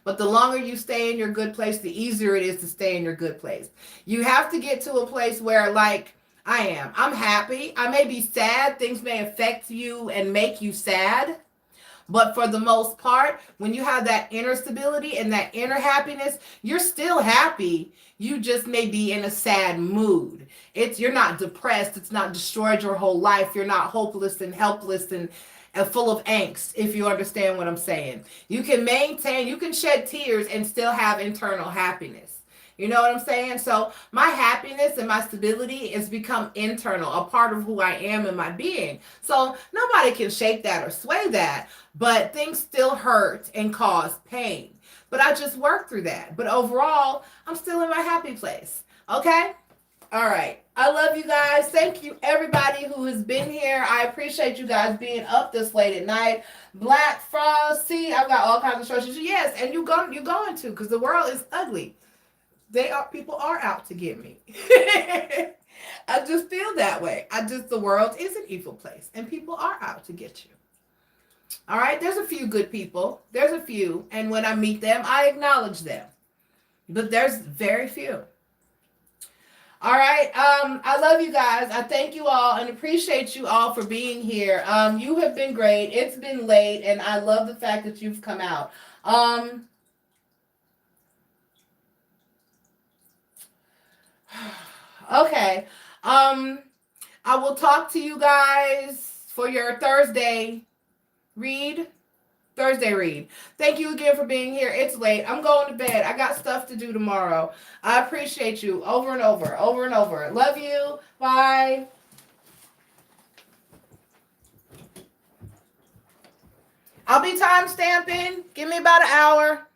But the longer you stay in your good place, the easier it is to stay in your good place. You have to get to a place where, like I am, I'm happy. I may be sad. Things may affect you and make you sad. But for the most part, when you have that inner stability and that inner happiness, you're still happy. You just may be in a sad mood. You're not depressed. It's not destroyed your whole life. You're not hopeless and helpless and full of angst, if you understand what I'm saying. You can shed tears and still have internal happiness. You know what I'm saying? So my happiness and my stability has become internal, a part of who I am and my being. So nobody can shake that or sway that, but things still hurt and cause pain. But I just work through that. But overall, I'm still in my happy place. Okay? All right. I love you guys. Thank you, everybody who has been here. I appreciate you guys being up this late at night. Black Frost, see, I've got all kinds of instructions. Yes, and you're going to, because the world is ugly. People are out to get me. I just feel that way. The world is an evil place, and people are out to get you. All right, there's a few good people. There's a few, and when I meet them, I acknowledge them. But there's very few. All right. I love you guys. I thank you all and appreciate you all for being here. You have been great. It's been late, and I love the fact that you've come out. Okay. I will talk to you guys for your Thursday read. Thank you again for being here. It's late. I'm going to bed. I got stuff to do tomorrow. I appreciate you over and over, over and over. Love you. Bye. I'll be time stamping. Give me about an hour.